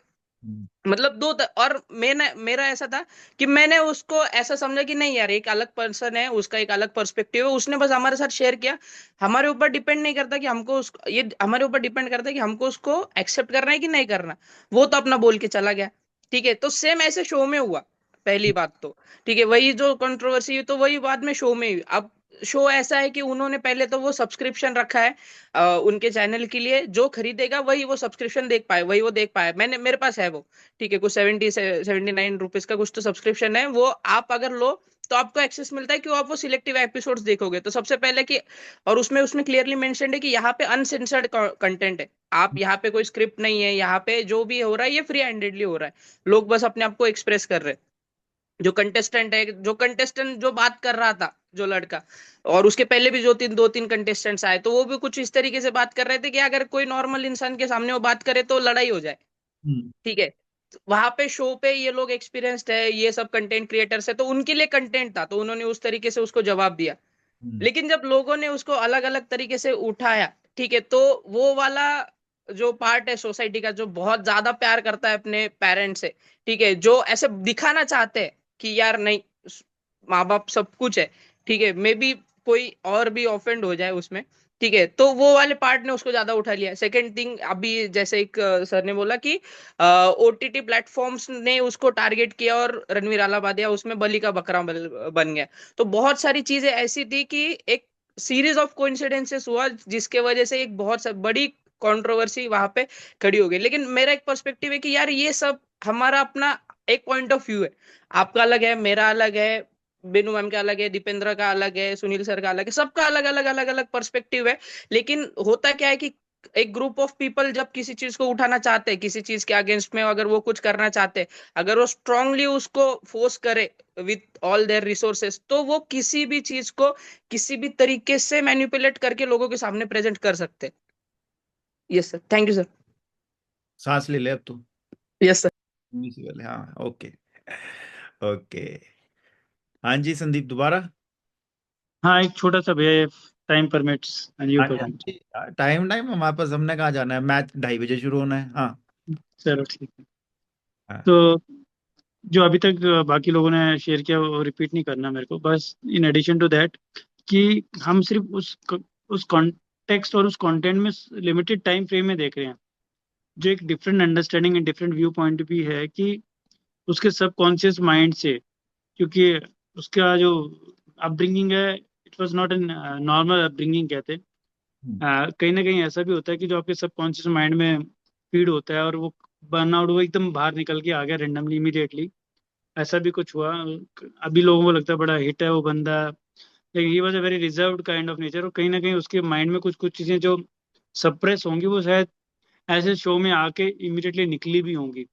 मतलब और मेरा ऐसा था कि मैंने उसको ऐसा समझा कि नहीं यार, एक अलग पर्सन है, उसका एक अलग पर्सपेक्टिव है, उसने बस हमारे साथ शेयर किया. हमारे ऊपर डिपेंड नहीं करता कि हमको उसको, ये हमारे ऊपर डिपेंड करता है कि हमको उसको एक्सेप्ट करना है कि नहीं करना. वो तो अपना बोल के चला गया. ठीक है, तो सेम ऐसे शो में हुआ. पहली बात तो ठीक है, वही जो कंट्रोवर्सी हुई तो वही बाद में शो में हुई. अब शो ऐसा है कि उन्होंने पहले तो वो सब्सक्रिप्शन रखा है उनके चैनल के लिए, जो खरीदेगा वही वो सब्सक्रिप्शन देख पाए, वही वो देख पाए. मेरे पास है वो. ठीक है, कुछ 79 रुपीज का कुछ तो सब्सक्रिप्शन है वो. आप अगर लो तो आपको एक्सेस मिलता है कि आप वो सिलेक्टिव एपिसोड्स देखोगे. तो सबसे पहले कि, और उसमें क्लियरली मेंशन्ड है कि यहाँ पे अनसेंसर्ड कंटेंट है. आप यहाँ पे कोई स्क्रिप्ट नहीं है, यहाँ पे जो भी हो रहा है ये फ्री हैंडेडली हो रहा है. लोग बस अपने आप को एक्सप्रेस कर रहे हैं. जो कंटेस्टेंट जो बात कर रहा था, जो लड़का, और उसके पहले भी दो तीन कंटेस्टेंट्स आए, तो वो भी कुछ इस तरीके से बात कर रहे थे कि अगर कोई नॉर्मल इंसान के सामने वो बात करे तो लड़ाई हो जाए. ठीक है, वहां पे शो पे ये लोग एक्सपीरियंस्ड है, ये सब कंटेंट क्रिएटर्स है, तो उनके लिए कंटेंट था, तो उन्होंने उस तरीके से उसको जवाब दिया. लेकिन जब लोगों ने उसको अलग अलग तरीके से उठाया, ठीक है, तो वो वाला जो पार्ट है सोसाइटी का, जो बहुत ज्यादा प्यार करता है अपने पेरेंट्स से, ठीक है, जो ऐसे दिखाना चाहते हैं कि यार नहीं, माँ बाप सब कुछ है, ठीक है, मे बी कोई और भी ऑफेंड हो जाए उसमें. ठीक है, तो वो वाले पार्ट ने उसको ज्यादा उठा लिया. सेकंड थिंग, अभी जैसे एक सर ने बोला कि OTT प्लेटफॉर्म्स ने उसको टारगेट किया और रणवीर अलाहाबादिया उसमें बलि का बकरा बन गया. तो बहुत सारी चीजें ऐसी थी कि एक सीरीज ऑफ कोइंसिडेंसेस हुआ जिसके वजह से एक बहुत बड़ी कंट्रोवर्सी वहां पे खड़ी हो गई। लेकिन मेरा एक पर्सपेक्टिव है कि यार ये सब हमारा अपना एक पॉइंट ऑफ व्यू है, आपका अलग है, मेरा अलग है, बेनू मैम का अलग है, दीपेंद्र का अलग है, सुनील सर का अलग है, सबका अलग अलग अलग अलग पर्सपेक्टिव है। लेकिन होता क्या है कि एक ग्रुप ऑफ पीपल जब किसी चीज को उठाना चाहते हैं, किसी चीज के अगेंस्ट में अगर वो कुछ करना चाहते हैं, अगर वो स्ट्रांगली उसको फोर्स करे विथ ऑल देयर रिसोर्सेस, तो वो किसी भी चीज को किसी भी तरीके से मैनिपुलेट करके लोगों के सामने प्रेजेंट कर सकते हैं। Yes sir, thank you sir. सांस ले ले अब तू। Yes sir. म्यूजिकल, हाँ, ओके ओके। हाँ जी संदीप, दोबारा। हाँ, एक छोटा सा भैया, टाइम परमिट्स एंड यू हाँ जी, हाँ परमिट। जी, टाइम टाइम हमारे पास, हमने कहाँ जाना है, मैच 2:30 बजे शुरू होना है। हाँ चलो ठीक है। हाँ। तो जो अभी तक बाकी लोगों ने शेयर किया वो रिपीट नहीं करना मेरे को, बस इन एडिशन टू दैट कि हम सिर्फ उस कॉन्टेक्स्ट और उस कंटेंट में लिमिटेड टाइम फ्रेम में देख रहे हैं। जो एक different understanding and different view point भी है कि उसके सबकॉन्शियस माइंड से, क्योंकि उसका जो अपब्रिंगिंग है, it was not an normal upbringing कहते हैं। कहीं ना कहीं ऐसा भी होता है कि जो आपके सबकॉन्शियस माइंड में फीड होता है और वो बर्नआउट वो एकदम बाहर निकल के आ गया रेंडमली इमीडिएटली, ऐसा भी कुछ हुआ। अभी लोगों को लगता है बड़ा हिट है वो बंदा, लेकिन he was a very reserved kind of nature, और कहीं ना कहीं उसके माइंड में कुछ कुछ चीजें जो सप्रेस होंगी वो शायद ऐसे शो में आके इमीडिएटली निकली भी होंगी।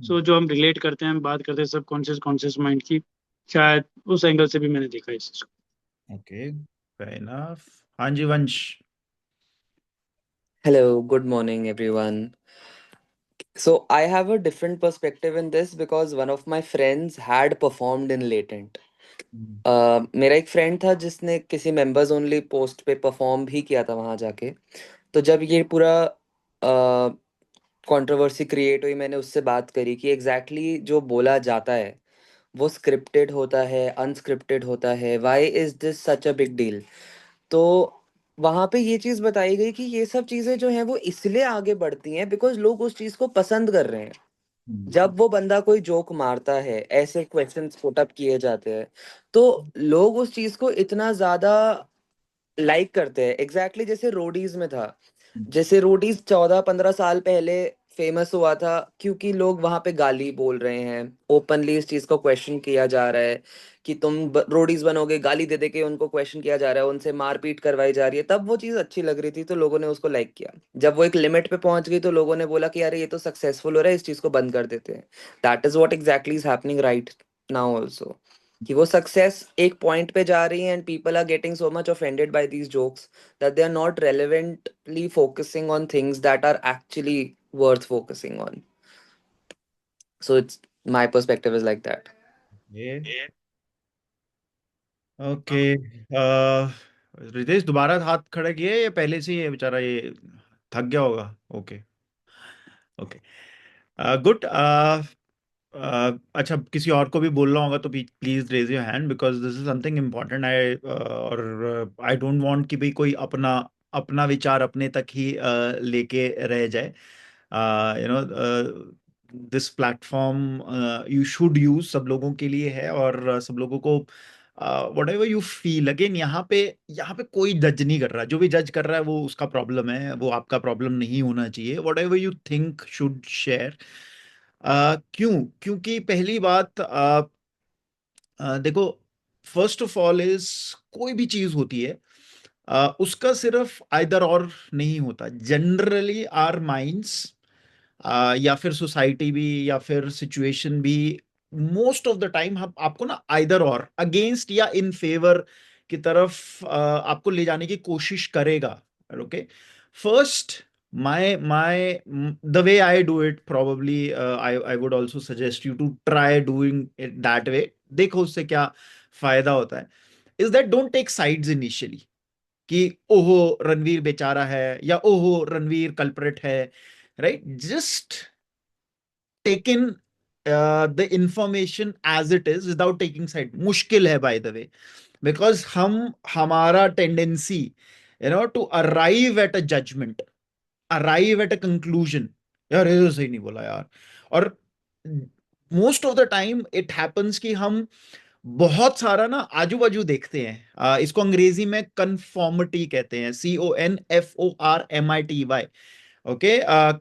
सो जो हम रिलेट करते हैं, हम बात करते हैं सबकॉन्शियस कॉन्शियस माइंड की, शायद उस एंगल से भी मैंने देखा इस चीज को। Okay, fair enough. हाँ जी वंश। Hello, good morning, everyone. So, I have a different perspective in this because one of my friends had performed in Latent. मेरा एक फ्रेंड था जिसने किसी मेंबर्स ओनली पोस्ट पे परफॉर्म भी किया था वहां जाके। तो जब ये पूरा कंट्रोवर्सी क्रिएट हुई, मैंने उससे बात करी कि एग्जैक्टली जो बोला जाता है वो स्क्रिप्टेड होता है, अनस्क्रिप्टेड होता है, why is this such a big deal. तो वहां पे ये चीज बताई गई कि ये सब चीजें जो हैं वो इसलिए आगे बढ़ती हैं बिकॉज लोग उस चीज को पसंद कर रहे हैं। जब वो बंदा कोई जोक मारता है, ऐसे क्वेश्चंस पुट अप किए जाते हैं, तो लोग उस चीज को इतना ज्यादा लाइक करते हैं। एग्जैक्टली जैसे रोडीज में था, जैसे रोडीज 14-15 साल पहले फेमस हुआ था क्योंकि लोग वहां पे गाली बोल रहे हैं, ओपनली इस चीज को क्वेश्चन किया जा रहा है कि तुम रोडीज बनोगे, गाली दे दे के उनको क्वेश्चन किया जा रहा है, उनसे मारपीट करवाई जा रही है। तब वो चीज अच्छी लग रही थी तो लोगों ने उसको लाइक किया। जब वो एक लिमिट पे पहुंच गई तो लोगों ने बोला कि अरे ये तो सक्सेसफुल हो रहा है, इस चीज को बंद कर देते हैं। That is what exactly is happening right now also, कि वो सक्सेस एक पॉइंट पे जा रही है and people are getting so much offended by these jokes that they are not relevantly focusing on things that are actually worth focusing on. So it's my perspective is like that. Okay, Ritesh दोबारा हाथ खड़ा किए या पहले से ही ये बेचारा ये थक गया होगा? Okay okay, good. अच्छा, किसी और को भी बोलना होगा तो please raise your hand because this is something important. और आई डोंट वांट कि भाई कोई अपना अपना विचार अपने तक ही लेके रह जाए। You know, this platform you should use, सब लोगों के लिए है, और सब लोगों को what ever you feel, again यहाँ पे कोई जज नहीं कर रहा। जो भी जज कर रहा है वो उसका प्रॉब्लम है, वो आपका प्रॉब्लम नहीं होना चाहिए। What ever you think should share. क्योंकि पहली बात, देखो, फर्स्ट ऑफ ऑल इज, कोई भी चीज होती है उसका सिर्फ आइदर और नहीं होता। जनरली आर माइंड्स या फिर सोसाइटी भी या फिर सिचुएशन भी मोस्ट ऑफ द टाइम हम आपको ना आइदर और, अगेंस्ट या इन फेवर की तरफ आपको ले जाने की कोशिश करेगा। Okay, first, my the way I do it, probably I would also suggest you to try doing it that way। देखो उससे क्या फायदा होता है, is that don't take sides initially कि ओहो रणवीर बेचारा है या ओहो रणवीर कल्प्रेट है, right? Just take in the information as it is without taking side. मुश्किल है बाय द वे, बिकॉज हमारा tendency to arrive at a judgment, arrive at a conclusion, यार ये तो सही नहीं बोला यार। और most of the time it happens कि हम बहुत सारा ना आजू बाजू देखते हैं, इसको अंग्रेजी में कन्फॉर्मिटी कहते हैं, CONFORMITY। ओके,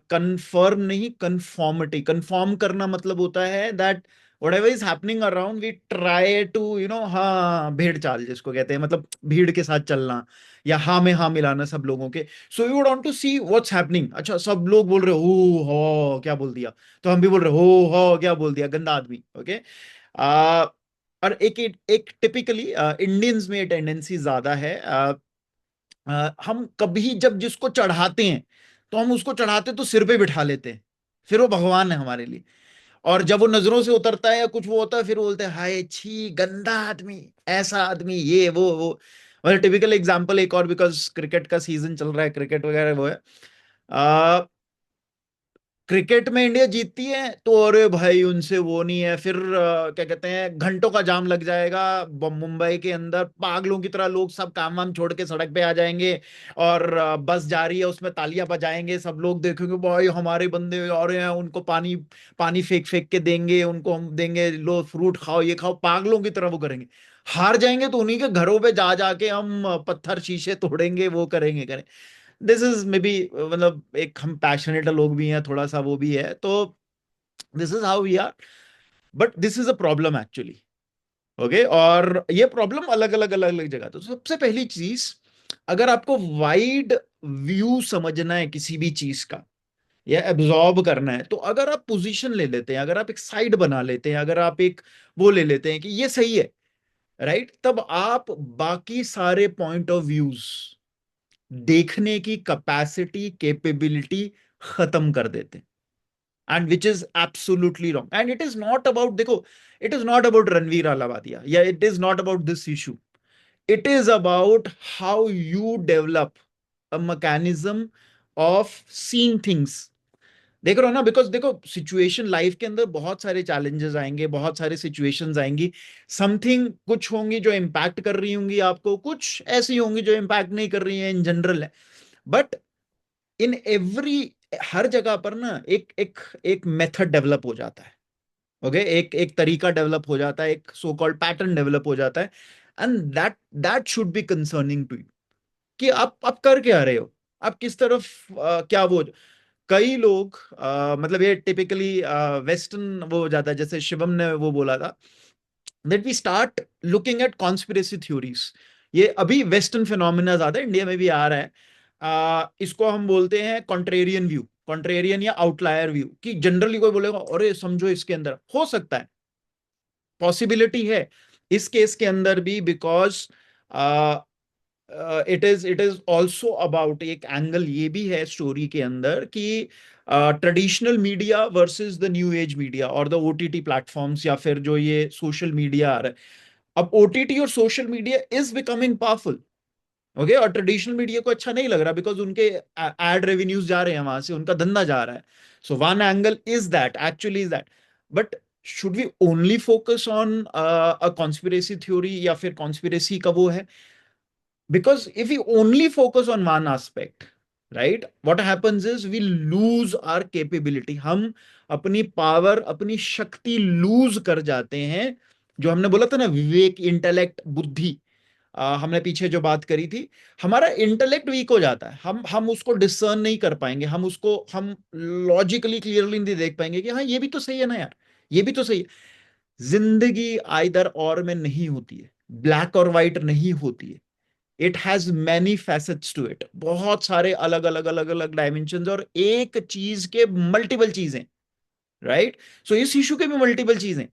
कन्फर्म नहीं, कन्फॉर्मिटी। कन्फॉर्म करना मतलब होता है that whatever is happening around we try to हाँ, भेड़ चाल जिसको कहते हैं, मतलब भीड़ के साथ चलना या हाँ में हाँ मिलाना सब लोगों के। So you want to see what's happening. अच्छा, सब लोग बोल रहे हो हो क्या बोल दिया, तो हम भी बोल रहे हो क्या बोल दिया, गंदा आदमी। ओके, और एक टिपिकली इंडियंस में टेंडेंसी ज्यादा है। हम कभी जब जिसको चढ़ाते हैं तो हम उसको चढ़ाते तो सिर पे बिठा लेते हैं, फिर वो भगवान है हमारे लिए। और जब वो नजरों से उतरता है या कुछ वो होता है, फिर वो बोलते हैं हाय छी गंदा आदमी, ऐसा आदमी, ये वो। और टिपिकल एग्जांपल एक और, बिकॉज क्रिकेट का सीजन चल रहा है, क्रिकेट वगैरह वो है, क्रिकेट में इंडिया जीतती है तो अरे भाई उनसे वो नहीं है, फिर क्या कहते हैं, घंटों का जाम लग जाएगा मुंबई के अंदर, पागलों की तरह लोग सब काम वाम छोड़ के सड़क पे आ जाएंगे, और बस जा रही है उसमें तालियां बजाएंगे, सब लोग देखेंगे भाई हमारे बंदे आ रहे हैं, उनको पानी पानी फेंक फेंक के देंगे, उनको हम देंगे, लो फ्रूट खाओ ये खाओ, पागलों की तरह वो करेंगे। हार जाएंगे तो उन्हीं के घरों पे जा जाके हम पत्थर शीशे तोड़ेंगे, वो करेंगे करें। दिस इज मे बी, मतलब एक हम पैशनेट लोग भी हैं, थोड़ा सा वो भी है, तो this is how we are, but this is a problem actually. Okay, और ये प्रॉब्लम अलग अलग अलग अलग जगह। तो सबसे पहली चीज, अगर आपको वाइड व्यू समझना है किसी भी चीज का या एब्जॉर्ब करना है, तो अगर आप पोजीशन ले लेते हैं, अगर आप एक साइड बना लेते हैं, अगर आप एक वो ले लेते हैं कि ये सही है, राइट, तब आप बाकी सारे पॉइंट ऑफ व्यूज देखने की कैपेसिटी, कैपेबिलिटी खत्म कर देते हैं। And which is absolutely wrong. And it is not about, देखो, it is not about Ranveer Allahbadia या it is not about this issue, it is about how you develop a mechanism of seeing things. देख रहे हो ना, because देखो situation life के अंदर बहुत सारे चैलेंजेस आएंगे, बहुत सारे सिचुएशंस आएंगी, समथिंग कुछ होंगी जो इम्पैक्ट कर रही होंगी आपको, कुछ ऐसी होंगी जो इम्पैक्ट नहीं कर रही है, इन जनरल है। बट इन एवरी, हर जगह पर ना एक एक एक मेथड डेवलप हो जाता है। ओके, एक एक तरीका डेवलप हो जाता है, एक सो कॉल्ड पैटर्न डेवलप हो जाता है, and that that should be concerning to you कि आप कर क्या रहे हो, आप किस तरफ क्या वो। कई लोग मतलब ये टिपिकली वेस्टर्न वो हो जाता है, जैसे शिवम ने वो बोला था that we start looking at conspiracy theories. ये अभी वेस्टर्न फिनोमिना ज्यादा इंडिया में भी आ रहा है। इसको हम बोलते हैं कॉन्ट्रेरियन व्यू, कॉन्ट्रेरियन या आउटलायर व्यू, कि जनरली कोई बोलेगा अरे समझो इसके अंदर हो सकता है, पॉसिबिलिटी है इस केस के अंदर भी, because it is also about, एक एंगल ये भी है स्टोरी के अंदर कि traditional media versus the new age media और द ओटीटी प्लेटफॉर्म्स, या फिर जो ये सोशल मीडिया आ रहा है। अब ओटीटी और social media is becoming powerful. Okay, और ट्रेडिशनल मीडिया को अच्छा नहीं लग रहा, बिकॉज उनके एड रेवेन्यूज जा रहे हैं वहां से, उनका धंधा जा रहा है। So one angle is that, actually is that, but should we only focus on a conspiracy theory या फिर कॉन्स्पिरेसी का वो है? Because if we only focus on one aspect, right, what happens is we lose our capability. हम अपनी power, अपनी शक्ति loose कर जाते हैं। जो हमने बोला था ना, विवेक, इंटेलेक्ट, बुद्धि, हमने पीछे जो बात करी थी, हमारा इंटेलेक्ट वीक हो जाता है, हम उसको डिसर्न नहीं कर पाएंगे, हम उसको हम लॉजिकली क्लियरली नहीं देख पाएंगे कि हाँ ये भी तो सही है ना यार, ये भी तो सही है। जिंदगी आइदर और में नहीं होती है, ब्लैक और व्हाइट नहीं होती है, it has many facets to it, बहुत सारे अलग अलग अलग अलग डायमेंशन, और एक चीज के मल्टीपल चीजें, राइट। सो इस इशू के भी मल्टीपल चीजें,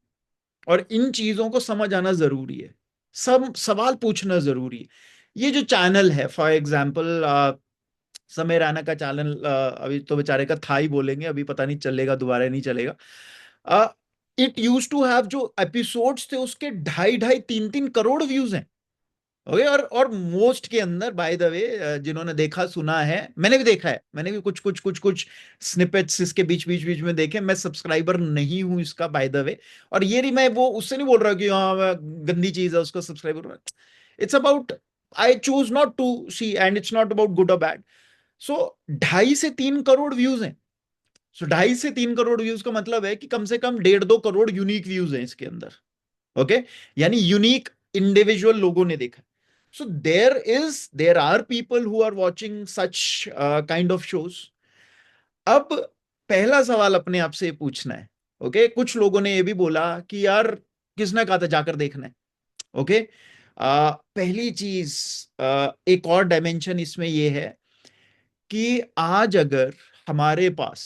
और इन चीजों को समझ आना जरूरी है, सब सवाल पूछना जरूरी है। ये जो चैनल है, फॉर एग्जाम्पल समय राणा का चैनल, अभी तो बेचारे का था ही बोलेंगे, अभी पता नहीं चलेगा दोबारा नहीं चलेगा। इट यूज टू हैव, जो एपिसोड्स थे उसके 2.5-3 करोड़ व्यूज हैं। ओके, और मोस्ट के अंदर, बाय द वे, जिन्होंने देखा सुना है, मैंने भी देखा है, मैंने भी कुछ स्निपेट्स इसके बीच बीच बीच में देखे, मैं सब्सक्राइबर नहीं हूं इसका, बाय द वे। और ये नहीं, मैं वो उससे नहीं बोल रहा कि हाँ गंदी चीज है उसको subscriber, it's about I choose not to see, and it's not about good और बैड। सो 2.5 से 3 करोड़ व्यूज हैं। सो 2.5 से 3 करोड़ व्यूज का मतलब है कि कम से कम 1.5-2 करोड़ यूनिक व्यूज हैं इसके अंदर। ओके, यानी यूनिक इंडिविजुअल लोगों ने देखा। So there are people who are watching such kind of shows. अब पहला सवाल अपने आप से पूछना है, ओके, कुछ लोगों ने ये भी बोला कि यार किसने कहा था जाकर देखना है, ओके। पहली चीज, एक और डायमेंशन इसमें ये है कि आज अगर हमारे पास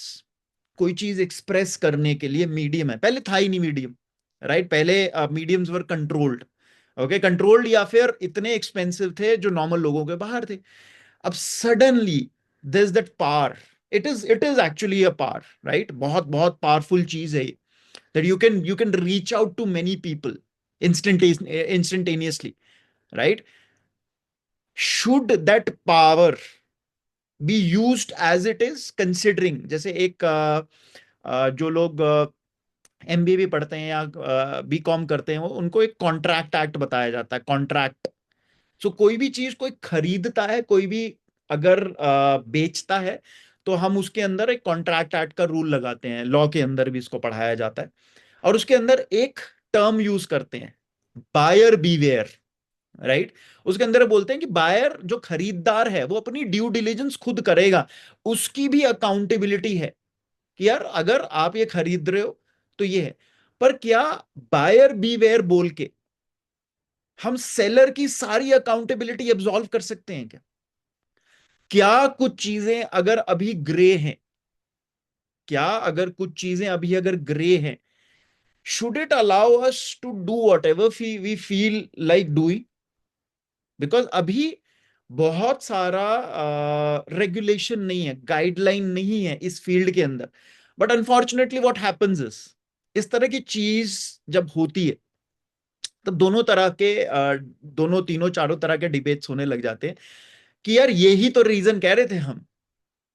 कोई चीज एक्सप्रेस करने के लिए मीडियम है, पहले था ही नहीं मीडियम, राइट, पहले मीडियम्स वर कंट्रोल्ड, ओके, कंट्रोल्ड या फिर इतने एक्सपेंसिव थे जो नॉर्मल लोगों के बाहर थे। अब suddenly this that power, it is actually a power, right, बहुत बहुत पावरफुल चीज है that you can reach out to many people instantaneously, right. Should that power be used as it is, considering, जैसे एक जो लोग एमबीए भी पढ़ते हैं या बीकॉम करते हैं, उनको एक कॉन्ट्रैक्ट एक्ट बताया जाता है, कॉन्ट्रैक्ट। सो कोई भी चीज कोई खरीदता है, कोई भी अगर बेचता है, तो हम उसके अंदर एक कॉन्ट्रैक्ट एक्ट का रूल लगाते हैं, लॉ के अंदर भी इसको पढ़ाया जाता है, और उसके अंदर एक टर्म यूज करते हैं, बायर बीवेयर, राइट। उसके अंदर बोलते हैं कि बायर, जो खरीदार है, वो अपनी ड्यू डिलिजेंस खुद करेगा, उसकी भी अकाउंटेबिलिटी है कि यार अगर आप ये खरीद रहे हो तो ये है। पर क्या बायर बीवेयर बोल के हम सेलर की सारी अकाउंटेबिलिटी एब्जॉल्व कर सकते हैं क्या? क्या कुछ चीजें अगर अभी ग्रे हैं, क्या अगर कुछ चीजें अभी अगर ग्रे हैं, should it allow us to do whatever we feel like doing? Because अभी बहुत सारा रेगुलेशन नहीं है, गाइडलाइन नहीं है इस फील्ड के अंदर। बट अनफॉर्चुनेटली व्हाट हैपेंस इस तरह की चीज जब होती है, तब दोनों तरह के दोनों तीनों चारों तरह के डिबेट्स होने लग जाते हैं कि यार यही तो रीजन कह रहे थे हम,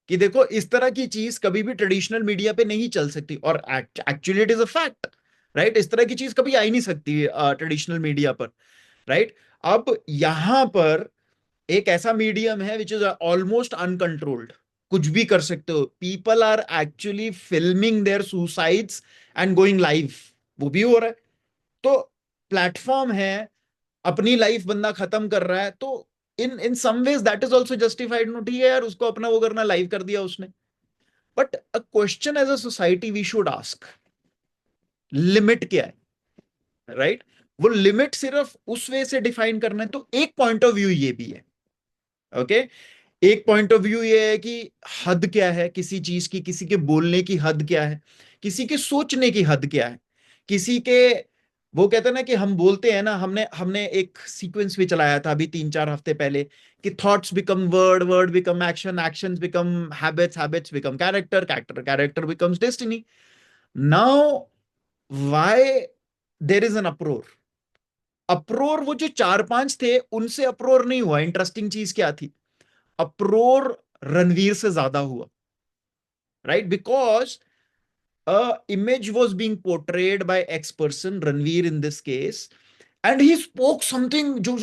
कि देखो इस तरह की चीज कभी भी ट्रेडिशनल मीडिया पे नहीं चल सकती, और actually it is a fact, right. इस तरह की चीज कभी आ ही नहीं सकती ट्रेडिशनल मीडिया पर, राइट। अब यहां पर एक ऐसा मीडियम है विच इज ऑलमोस्ट अनकंट्रोल्ड, कुछ भी कर सकते हो, people are actually filming their suicides and going live, वो भी हो रहा है। तो प्लेटफॉर्म है, अपनी लाइफ बंदा खत्म कर रहा है, तो in in some ways that is also justified, no ठीक है यार, उसको अपना वो करना, लाइव कर दिया उसने। But a question as a society we should ask, limit क्या है, राइट। वो लिमिट सिर्फ उस वे से डिफाइन करना है, तो एक पॉइंट ऑफ व्यू ये भी है, ओके। एक पॉइंट ऑफ व्यू ये है कि हद क्या है किसी चीज की, किसी के बोलने की हद क्या है, किसी के सोचने की हद क्या है, किसी के, वो कहते हैं ना कि हम बोलते हैं ना, हमने हमने एक सीक्वेंस भी चलाया था अभी 3-4 हफ्ते पहले, कि thoughts become word, word become action, actions become habits, habits become character, character character becomes destiny. Now why there is an uproar? Uproar वो जो 4-5 थे उनसे अप्रोर नहीं हुआ। इंटरेस्टिंग चीज क्या थी, अप्रोर रणवीर से ज्यादा हुआ, right, because a image was being portrayed by X person, Ranveer in this case, and he spoke something जो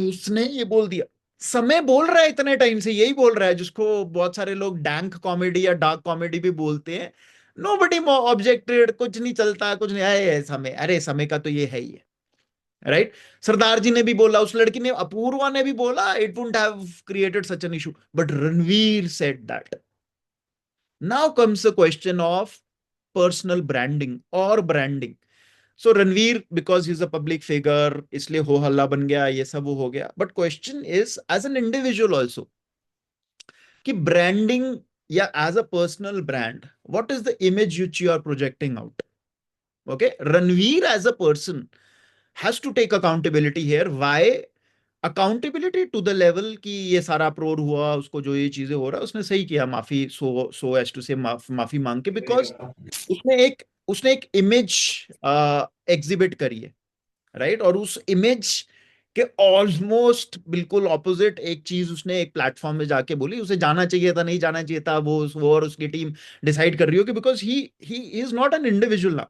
उसने ये बोल दिया। समय बोल रहा है इतने टाइम से, यही बोल रहा है जिसको बहुत सारे लोग डैंक कॉमेडी या डार्क कॉमेडी भी बोलते हैं। नोबडी ऑब्जेक्टेड, कुछ नहीं चलता, कुछ नहीं है समय, अरे समय का तो ये है ही है, राइट। सरदार जी ने भी बोला, उस लड़की ने, अपूर्वा ने भी बोला, it wouldn't have created such an issue, but Ranveer said that. Now comes the question of personal branding or branding. So Ranveer, because he's a public figure, इसलिए हो हल्ला बन गया, ये सब वो हो गया. But question is, as an individual also, कि branding या as a personal brand, what is the image which you are projecting out? Okay, Ranveer as a person has to take accountability here. Why? Accountability to the level कि ये सारा अप्रोर हुआ, उसको जो ये चीजें हो रहा है, उसने सही किया, माफी सो एज टू से माफी मांग के, बिकॉज उसने एक इमेज एग्जिबिट करी है, राइट। और उस इमेज के ऑलमोस्ट बिल्कुल ऑपोजिट एक चीज उसने एक प्लेटफॉर्म में जाके बोली। उसे जाना चाहिए था, नहीं जाना चाहिए था, वो और उसकी टीम डिसाइड कर रही हो कि because he is not an individual ना,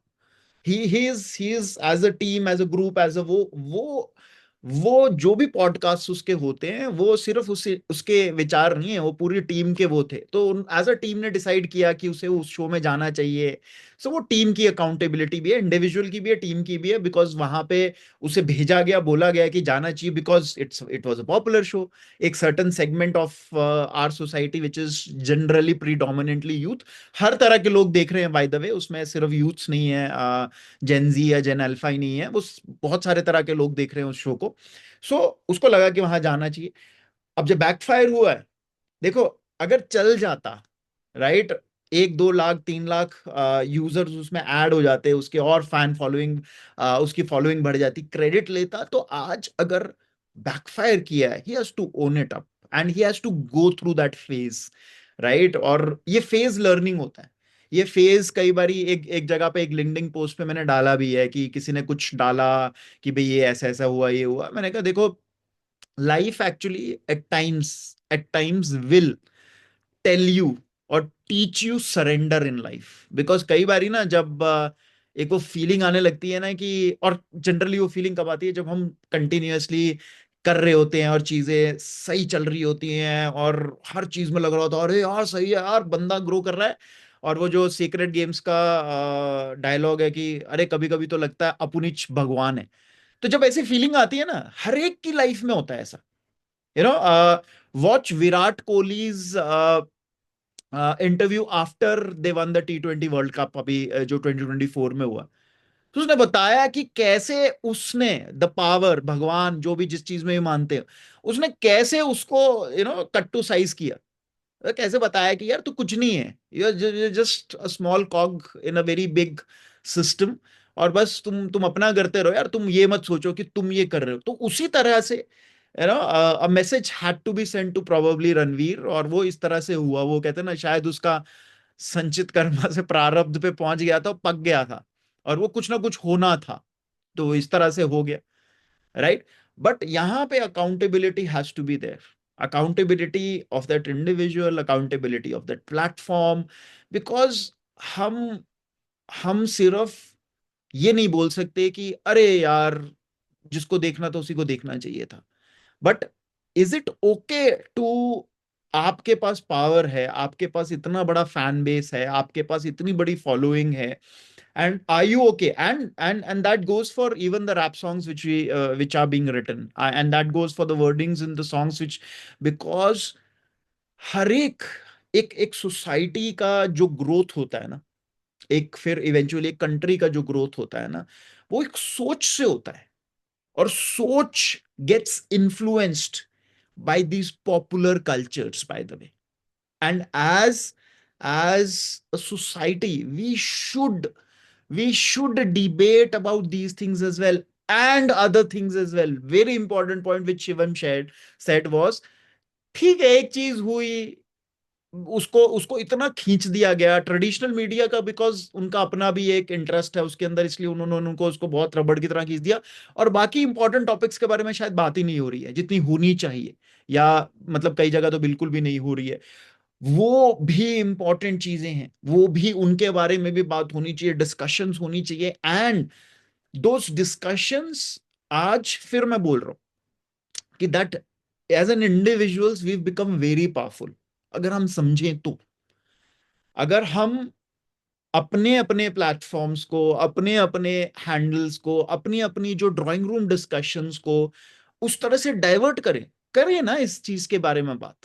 he is as a team, as a group, as a वो वो जो भी पॉडकास्ट उसके होते हैं वो सिर्फ उसके विचार नहीं है, वो पूरी टीम के वो थे, तो एज अ टीम ने डिसाइड किया कि उसे उस शो में जाना चाहिए। सो वो टीम की अकाउंटेबिलिटी भी है, इंडिविजुअल की भी है, टीम की भी है, बिकॉज वहां पे उसे भेजा गया, बोला गया कि जाना चाहिए, because it was a popular show. एक certain segment of our society which is generally predominantly youth, हर तरह के लोग देख रहे हैं बाय द वे, उसमें सिर्फ यूथ्स नहीं है, जेन जी या जेन अल्फा ही नहीं है, वो बहुत सारे तरह के लोग देख रहे हैं उस शो को। सो उसको लगा कि वहां जाना चाहिए। अब जब बैकफायर हुआ है, देखो, अगर चल जाता, राइट, 1-2 लाख 3 लाख यूजर्स उसमें ऐड हो जाते, उसके और फैन फॉलोइंग, उसकी फॉलोइंग बढ़ जाती, क्रेडिट लेता, तो आज अगर बैकफायर किया है, he has to own it up and he has to go through that phase, right. और ये फेज लर्निंग होता है। ये फेज कई बारी एक एक जगह पे, एक लिंक्डइन पोस्ट पे मैंने डाला भी है कि किसी ने कुछ डाला कि भाई ये ऐसा ऐसा हुआ, ये हुआ, मैंने कहा देखो, life actually at times will tell you और teach you surrender in life, because कई बारी ना जब एक वो फीलिंग आने लगती है ना कि, और जनरली वो फीलिंग कब आती है, जब हम कंटिन्यूअसली कर रहे होते हैं और चीजें सही चल रही होती हैं और हर चीज में लग रहा होता है अरे यार सही है यार, बंदा ग्रो कर रहा है। और वो जो सीक्रेट गेम्स का डायलॉग है कि अरे कभी कभी तो लगता है अपुनिच भगवान है। तो जब ऐसी फीलिंग आती है ना, हर एक की लाइफ में होता है ऐसा। You know, watch Virat Kohli's interview after they one the T20 world cup, अभी जो 2024 में हुआ। तो उसने बताया कि कैसे उसने द पावर, भगवान जो भी जिस चीज में भी मानते हैं, उसने कैसे उसको कट टू साइज किया। कैसे बताया कि यार तू कुछ नहीं है, you just a small कॉग in a very big system, और बस तुम अपना करते रहो यार, तुम ये मत सोचो कि तुम ये कर रहे हो। तो उसी तरह से a message had to be sent to probably Ranveer, और वो इस तरह से हुआ। वो कहते हैं ना, शायद उसका संचित कर्म से प्रारब्ध पे पहुंच गया था, पक गया था, और वो कुछ ना कुछ होना था, तो इस तरह से हो गया, राइट। बट यहां पे accountability has to be there, accountability of that individual, accountability of that platform, because हम हम सिर्फ ये नहीं बोल सकते कि अरे यार जिसको देखना था उसी को देखना चाहिए था। But is it okay to, आपके पास पावर है, आपके पास इतना बड़ा फैन बेस है, आपके पास इतनी बड़ी फॉलोइंग है, and are you okay, and that goes for even the rap songs which are being written, and that goes for the wordings in the songs which, because हर एक एक सोसाइटी का जो growth होता है ना, एक फिर इवेंचुअली एक कंट्री का जो ग्रोथ होता है ना, वो एक सोच से होता है, और सोच gets influenced by these popular cultures, by the way. And as a society, we should debate about these things as well, and other things as well. Very important point which Shivam said was, ठीक है एक चीज हुई, उसको उसको इतना खींच दिया गया ट्रेडिशनल मीडिया का, बिकॉज उनका अपना भी एक इंटरेस्ट है उसके अंदर, इसलिए उन्होंने उनको उसको बहुत रबड़ की तरह खींच दिया, और बाकी इंपॉर्टेंट टॉपिक्स के बारे में शायद बात ही नहीं हो रही है जितनी होनी चाहिए, या मतलब कई जगह तो बिल्कुल भी नहीं हो रही है। वो भी इंपॉर्टेंट चीजें हैं, वो भी उनके बारे में भी बात होनी चाहिए, डिस्कशंस होनी चाहिए, एंड दोस डिस्कशंस, आज फिर मैं बोल रहा हूं कि that as an individuals we become very powerful, अगर हम समझें तो। अगर हम अपने अपने प्लेटफॉर्म्स को, अपने अपने हैंडल्स को, अपनी अपनी जो ड्राइंग रूम डिस्कशंस को उस तरह से डाइवर्ट करें करें ना इस चीज के बारे में बात,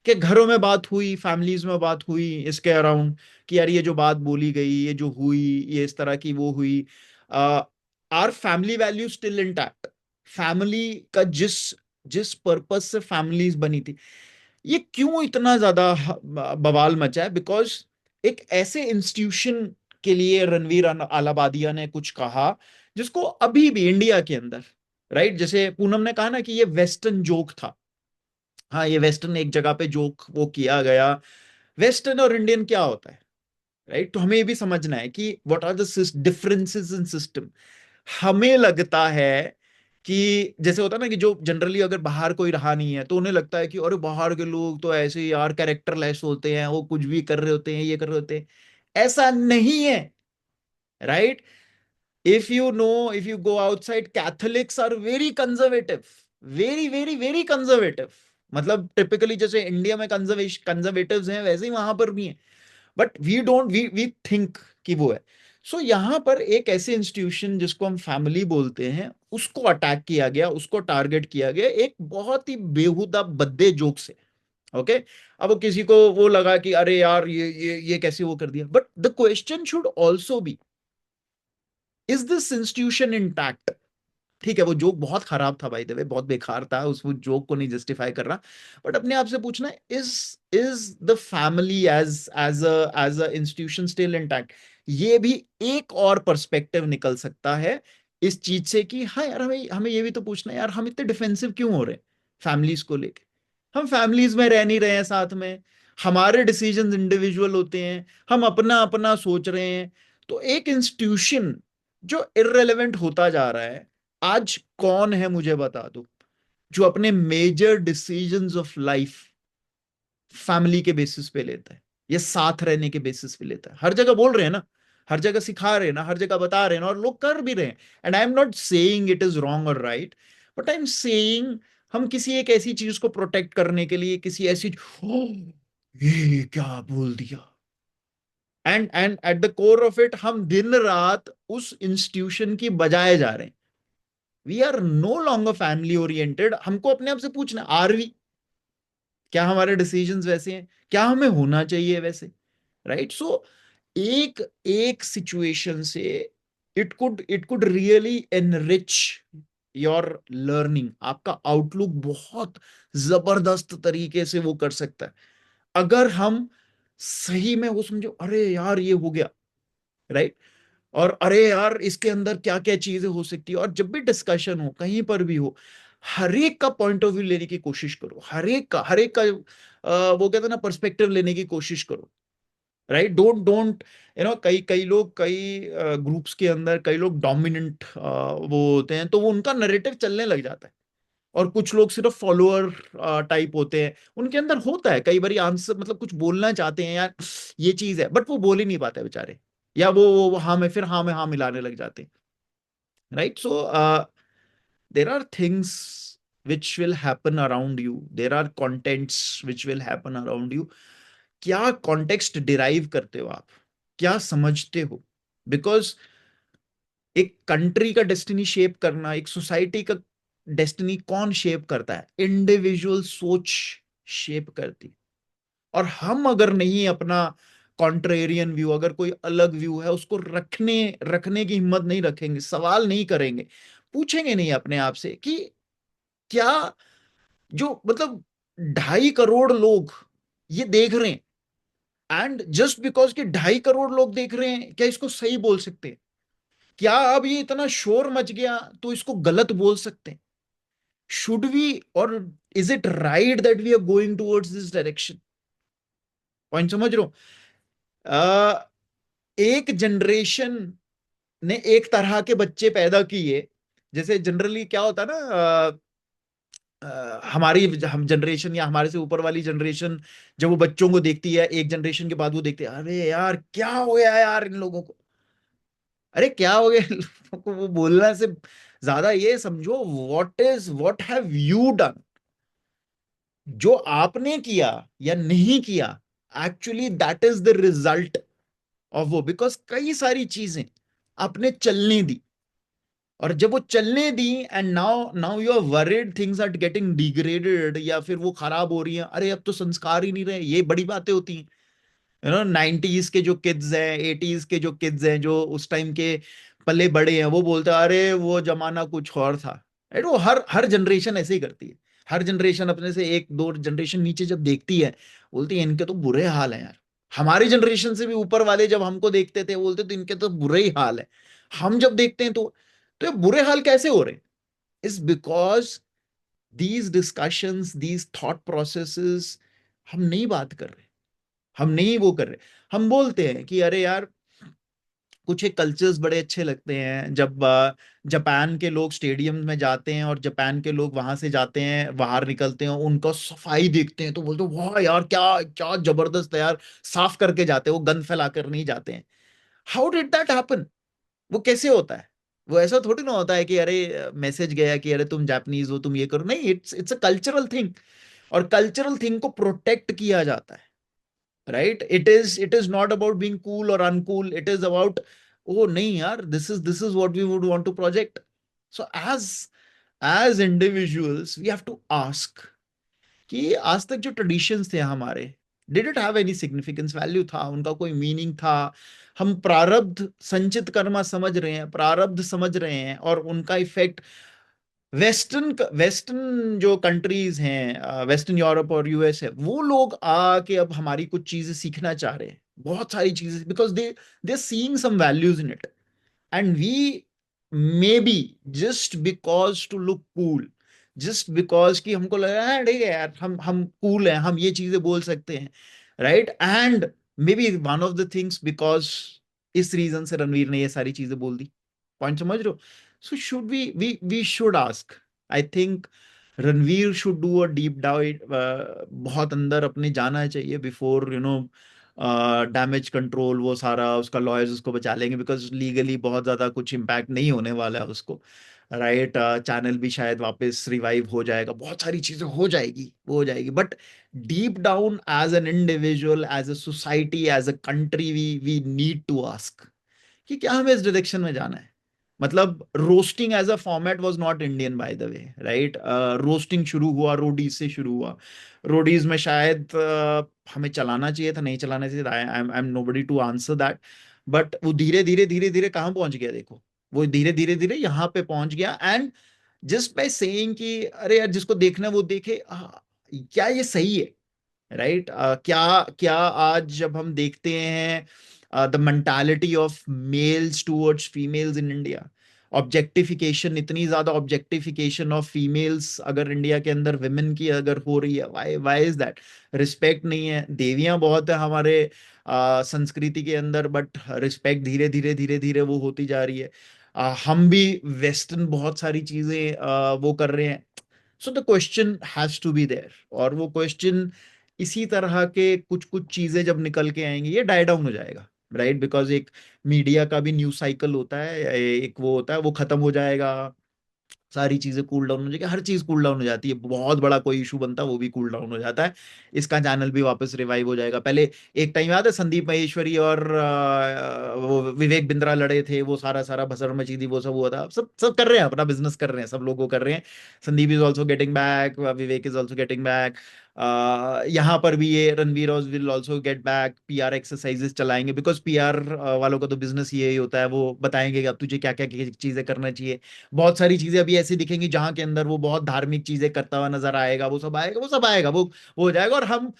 कि घरों में बात हुई, फैमिलीज में बात हुई इसके अराउंड, कि यार ये जो बात बोली गई, ये जो हुई, ये इस तरह की वो हुई, are family value still intact, family का जिस जिस पर्पस से फैमिलीज बनी थी, ये क्यों इतना ज्यादा बवाल मचा है, बिकॉज एक ऐसे इंस्टीट्यूशन के लिए रणवीर आलाबादिया ने कुछ कहा जिसको अभी भी इंडिया के अंदर, राइट, जैसे पूनम ने कहा ना कि ये वेस्टर्न जोक था, हाँ ये वेस्टर्न एक जगह पे जोक वो किया गया, वेस्टर्न और इंडियन क्या होता है, राइट। तो हमें ये भी समझना है कि what are the differences in system. हमें लगता है कि जैसे होता है ना कि जो जनरली अगर बाहर कोई रहा नहीं है तो उन्हें लगता है कि अरे बाहर के लोग तो ऐसे ही यार कैरेक्टरलेस होते हैं, वो कुछ भी कर रहे होते हैं, ये कर रहे होते हैं, ऐसा नहीं है, right. if you go outside, Catholics are very conservative, very conservative. मतलब टिपिकली जैसे इंडिया में कंजर्वेटिव्स हैं, वैसे ही वहां पर भी हैं, बट वी थिंक कि वो है. सो यहाँ पर एक ऐसे इंस्टीट्यूशन जिसको हम फैमिली बोलते हैं, उसको अटैक किया गया, उसको टारगेट किया गया एक बहुत ही बेहुदा बद्दे जोक से. ओके अब वो किसी को वो लगा कि अरे यार ये कैसे वो कर दिया, but the question should also be, is this institution intact? ठीक है, वो जोक बहुत खराब था भाई, वे बहुत बेकार था, उस वो जोक को नहीं जस्टिफाई कर रहा, बट अपने आप से पूछना है, is the family as a institution still intact? ये भी एक और पर्सपेक्टिव निकल सकता है इस चीज से कि हाँ यार, हमें हमें ये भी तो पूछना है यार, हम इतने डिफेंसिव क्यों हो रहे हैं फैमिलीज को लेके? हम फैमिलीज में रह नहीं रहे हैं साथ में, हमारे डिसीजंस इंडिविजुअल होते हैं, हम अपना अपना सोच रहे हैं. तो एक इंस्टीट्यूशन जो इररेलेवेंट होता जा रहा है, आज कौन है मुझे बता दो जो अपने major decisions of life family के बेसिस पे लेता है, ये साथ रहने के बेसिस पे लेता है? हर जगह बोल रहे हैं ना, हर जगह सिखा रहे हैं ना, हर जगह बता रहे हैं ना, और लोग कर भी रहे हैं. And I am not saying it is wrong और right, but I am saying हम किसी एक ऐसी चीज को प्रोटेक्ट करने के लिए किसी ऐसी ये क्या बोल दिया, and at the core of it हम दिन रात उस इंस्टीट्यूशन की बजाए जा रहे हैं. We are no longer family oriented. हमको अपने आप से पूछना, आर वी? क्या हमारे डिसीजंस वैसे हैं? क्या हमें होना चाहिए वैसे? राइट? सो एक एक सिचुएशन से it could really enrich your learning. आपका आउटलुक बहुत जबरदस्त तरीके से वो कर सकता है अगर हम सही में वो समझो, अरे यार ये हो गया, राइट? और अरे यार इसके अंदर क्या क्या चीजें हो सकती है. और जब भी डिस्कशन हो कहीं पर भी हो, हर एक का पॉइंट ऑफ व्यू लेने की कोशिश करो, हर एक का वो कहते हैं ना, पर्सपेक्टिव लेने की कोशिश करो. राइट? डोंट डोंट कई कई लोग, कई ग्रुप्स के अंदर कई लोग डोमिनेंट वो होते हैं, तो वो उनका नरेटिव चलने लग जाता है. और कुछ लोग सिर्फ फॉलोअर टाइप होते हैं, उनके अंदर होता है कई बार आंसर, मतलब कुछ बोलना चाहते हैं यार ये चीज है, बट वो बोल ही नहीं पाते बेचारे, या वो हाँ में फिर हाँ में हाँ मिलाने लग जाते हैं. Right? So there are things which will happen around you, there are contents which will happen around you. क्या कॉन्टेक्स्ट डिराइव करते हो आप, क्या समझते हो? बिकॉज एक कंट्री का डेस्टिनी शेप करना, एक सोसाइटी का डेस्टिनी कौन शेप करता है? इंडिविजुअल सोच शेप करती. और हम अगर नहीं अपना कॉन्ट्रेरियन व्यू, अगर कोई अलग व्यू है, उसको रखने रखने की हिम्मत नहीं रखेंगे, सवाल नहीं करेंगे, पूछेंगे नहीं अपने आप से कि क्या जो मतलब 2.5 करोड़ लोग ये देख रहे हैं, एंड जस्ट बिकॉज कि 2.5 करोड़ लोग देख रहे हैं, क्या इसको सही बोल सकते हैं? क्या अब ये इतना शोर मच गया तो इसको गलत बोल सकते हैं? शुड वी, और is it right that we are going towards this direction? Point समझ रहे हो? एक जनरेशन ने एक तरह के बच्चे पैदा किए. जैसे जनरली क्या होता है ना, हमारी हम जनरेशन या हमारे से ऊपर वाली जनरेशन जब वो बच्चों को देखती है, एक जनरेशन के बाद वो देखते हैं, अरे यार क्या हो गया यार इन लोगों को, अरे क्या हो गया इन लोगों को. वो बोलने से ज्यादा ये समझो, व्हाट हैव यू डन? जो आपने किया या नहीं किया, actually that is the result of वो. बिकॉज कई सारी चीजें आपने चलने दी, और जब वो चलने दी, and now now you are worried things are getting degraded, या फिर वो खराब हो रही हैं, अरे अब तो संस्कार ही नहीं रहे. ये बड़ी बातें होती हैं. 90s के जो किड्स हैं, 80s के जो किड्स हैं, जो उस टाइम के पले बड़े हैं, वो बोलते हैं अरे वो जमाना कुछ और था. राइट? वो हर हर जनरेशन ऐसे ही करती है. हर जनरेशन अपने से एक दो जनरेशन नीचे जब देखती है, बोलती है इनके तो बुरे हाल है यार. हमारी जनरेशन से भी ऊपर वाले जब हमको देखते थे, बोलते तो इनके तो बुरे ही हाल है. हम जब देखते हैं तो ये बुरे हाल कैसे हो रहे हैं? Is because these discussions, these thought processes हम नहीं बात कर रहे, हम नहीं वो कर रहे. हम बोलते हैं कि अरे यार कुछ एक कल्चर्स बड़े अच्छे लगते हैं, जब जापान के लोग स्टेडियम में जाते हैं और जापान के लोग वहां से जाते हैं, बाहर निकलते हैं, उनका सफाई देखते हैं तो बोलते हैं वाह यार क्या क्या जबरदस्त है यार, साफ करके जाते हैं, वो गंद फैला कर नहीं जाते हैं. How did that happen? वो कैसे होता है? वो ऐसा थोड़ी ना होता है कि अरे मैसेज गया कि अरे तुम जापानीज हो, तुम ये करो, नहीं, इट्स अ कल्चरल थिंग, और कल्चरल थिंग को प्रोटेक्ट किया जाता है, right? It is not about being cool और अनकूल, इट इज अबाउट, ओ नहीं यार, this is what we would want to project. So as individuals we have to ask कि आज तक जो ट्रेडिशंस थे हमारे, did it have any significance, value था उनका, कोई मीनिंग था? हम प्रारब्ध संचित कर्मा समझ रहे हैं, प्रारब्ध समझ रहे हैं, और उनका इफेक्ट वेस्टर्न जो कंट्रीज हैं, वेस्टर्न यूरोप और यूएस है, वो लोग आके अब हमारी कुछ चीजें सीखना चाह रहे हैं, बहुत सारी चीजें, because they seeing some values in it, and we may be just because to look cool, just because कि हमको लग रहा है ठीक है यार, हम कूल हैं, हम ये चीजें बोल सकते हैं, right? And may be one of the things because इस रीजन से रणवीर ने ये सारी चीजें बोल दी, पॉइंट समझ रहे हो? So should we should ask, I think Ranveer should do a deep dive, बहुत अंदर अपने जाना चाहिए बिफोर डैमेज कंट्रोल, वो सारा उसका लॉयर्स उसको बचा लेंगे, बिकॉज लीगली बहुत ज्यादा कुछ इम्पैक्ट नहीं होने वाला है उसको, राइट? चैनल भी शायद वापस रिवाइव हो जाएगा, बहुत सारी चीजें हो जाएगी, वो हो जाएगी, but deep down as an individual, as a society, as a country, we need to ask कि क्या हमें इस डायरेक्शन में जाना है। मतलब roasting as a format was not Indian by the way, right? Roasting शुरू हुआ रोडीज से, शुरू हुआ रोडीज में, शायद हमें चलाना चाहिए था, नहीं चलाना चाहिए था, I am nobody to answer that, but वो धीरे धीरे कहाँ पहुंच गया देखो, वो धीरे धीरे यहाँ पे पहुंच गया, एंड जस्ट बाय सेइंग कि अरे यार जिसको देखना है वो देखे, क्या ये सही है, राइट? क्या क्या आज जब हम देखते हैं the mentality of males towards females in India, objectification, इतनी ज्यादा ऑब्जेक्टिफिकेशन ऑफ फीमेल्स अगर इंडिया के अंदर विमेन की अगर हो रही है, why why is that? Respect नहीं है, देवियां बहुत है हमारे संस्कृति के अंदर, बट रिस्पेक्ट धीरे धीरे वो होती जा रही है। हम भी वेस्टर्न बहुत सारी चीजें वो कर रहे हैं, so the question has to be there, और वो क्वेश्चन इसी तरह के कुछ कुछ चीजें जब निकल के आएंगी ये डाई डाउन हो जाएगा, राइट? बिकॉज एक मीडिया का भी न्यूज साइकिल होता है, एक वो होता है, वो खत्म हो जाएगा, सारी चीजें कूल डाउन हो जाएगी, हर चीज कूल डाउन हो जाती है, बहुत बड़ा कोई इशू बनता है वो भी कूल डाउन हो जाता है, इसका चैनल भी वापस रिवाइव हो जाएगा। पहले एक टाइम याद है संदीप महेश्वरी और वो विवेक बिंद्रा लड़े थे, वो सारा सारा भसड़ मची थी, वो सब हुआ था, सब सब कर रहे हैं, अपना बिजनेस कर रहे हैं, सब लोग वो कर रहे हैं, Sandeep is also getting back, Vivek is also getting back, यहाँ पर भी ये Ranveer will also get back, PR exercises चलाएंगे, बिकॉज पीआर वालों का तो बिजनेस यही होता है, वो बताएंगे कि अब तुझे क्या क्या चीजें करना चाहिए, बहुत सारी चीजें अभी ऐसी दिखेंगी जहां के अंदर वो बहुत धार्मिक चीजें करता हुआ नजर आएगा, वो सब आएगा, वो सब आएगा, वो हो जाएगा, और हम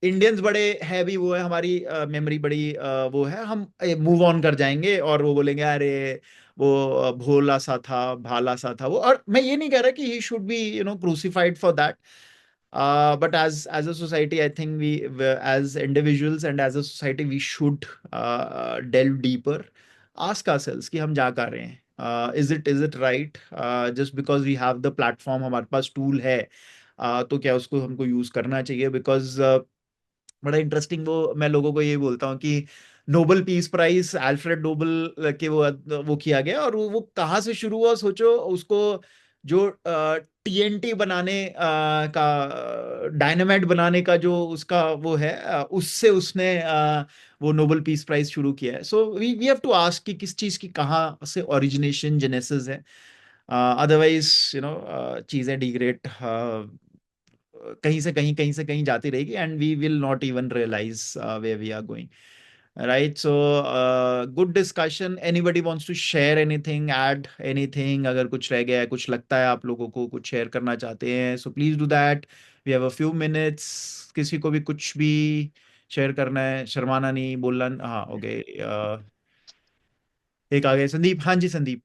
इंडियंस बड़े है भी वो है, हमारी मेमोरी बड़ी वो है, हम मूव ऑन कर जाएंगे, और वो बोलेंगे अरे वो भोला सा था, भाला सा था वो, और मैं ये नहीं कह रहा कि he should be crucified for that, but as a society I think as individuals and as a society we should delve deeper, ask ourselves कि हम जा कर रहे हैं, is it right, just because we have the platform, हमारे पास tool है, तो क्या उसको हमको यूज करना चाहिए? बिकॉज बड़ा इंटरेस्टिंग, वो मैं लोगों को ये बोलता हूँ कि Nobel peace prize Alfred Nobel के वो किया गया, और वो कहाँ से शुरू हुआ सोचो, उसको जो टीएनटी बनाने का, डायनामाइट बनाने का जो उसका वो है, उससे उसने वो नोबेल पीस प्राइज शुरू किया है। So we have to ask कि किस चीज की कहाँ से ओरिजिनेशन, जेनेसिस है, अदरवाइज चीजें डिग्रेड कहीं से कहीं, कहीं से कहीं जाती रहेगी, and we will not even realise where we are going, right? So good discussion, anybody wants to share anything, add anything, अगर कुछ रह गया है, कुछ लगता है आप लोगों को कुछ शेयर करना चाहते हैं, so please do that, we have a few minutes, किसी को भी कुछ भी शेयर करना है, शर्माना नहीं, बोलना, हाँ ओके, एक आ गए संदीप, हाँ जी संदीप।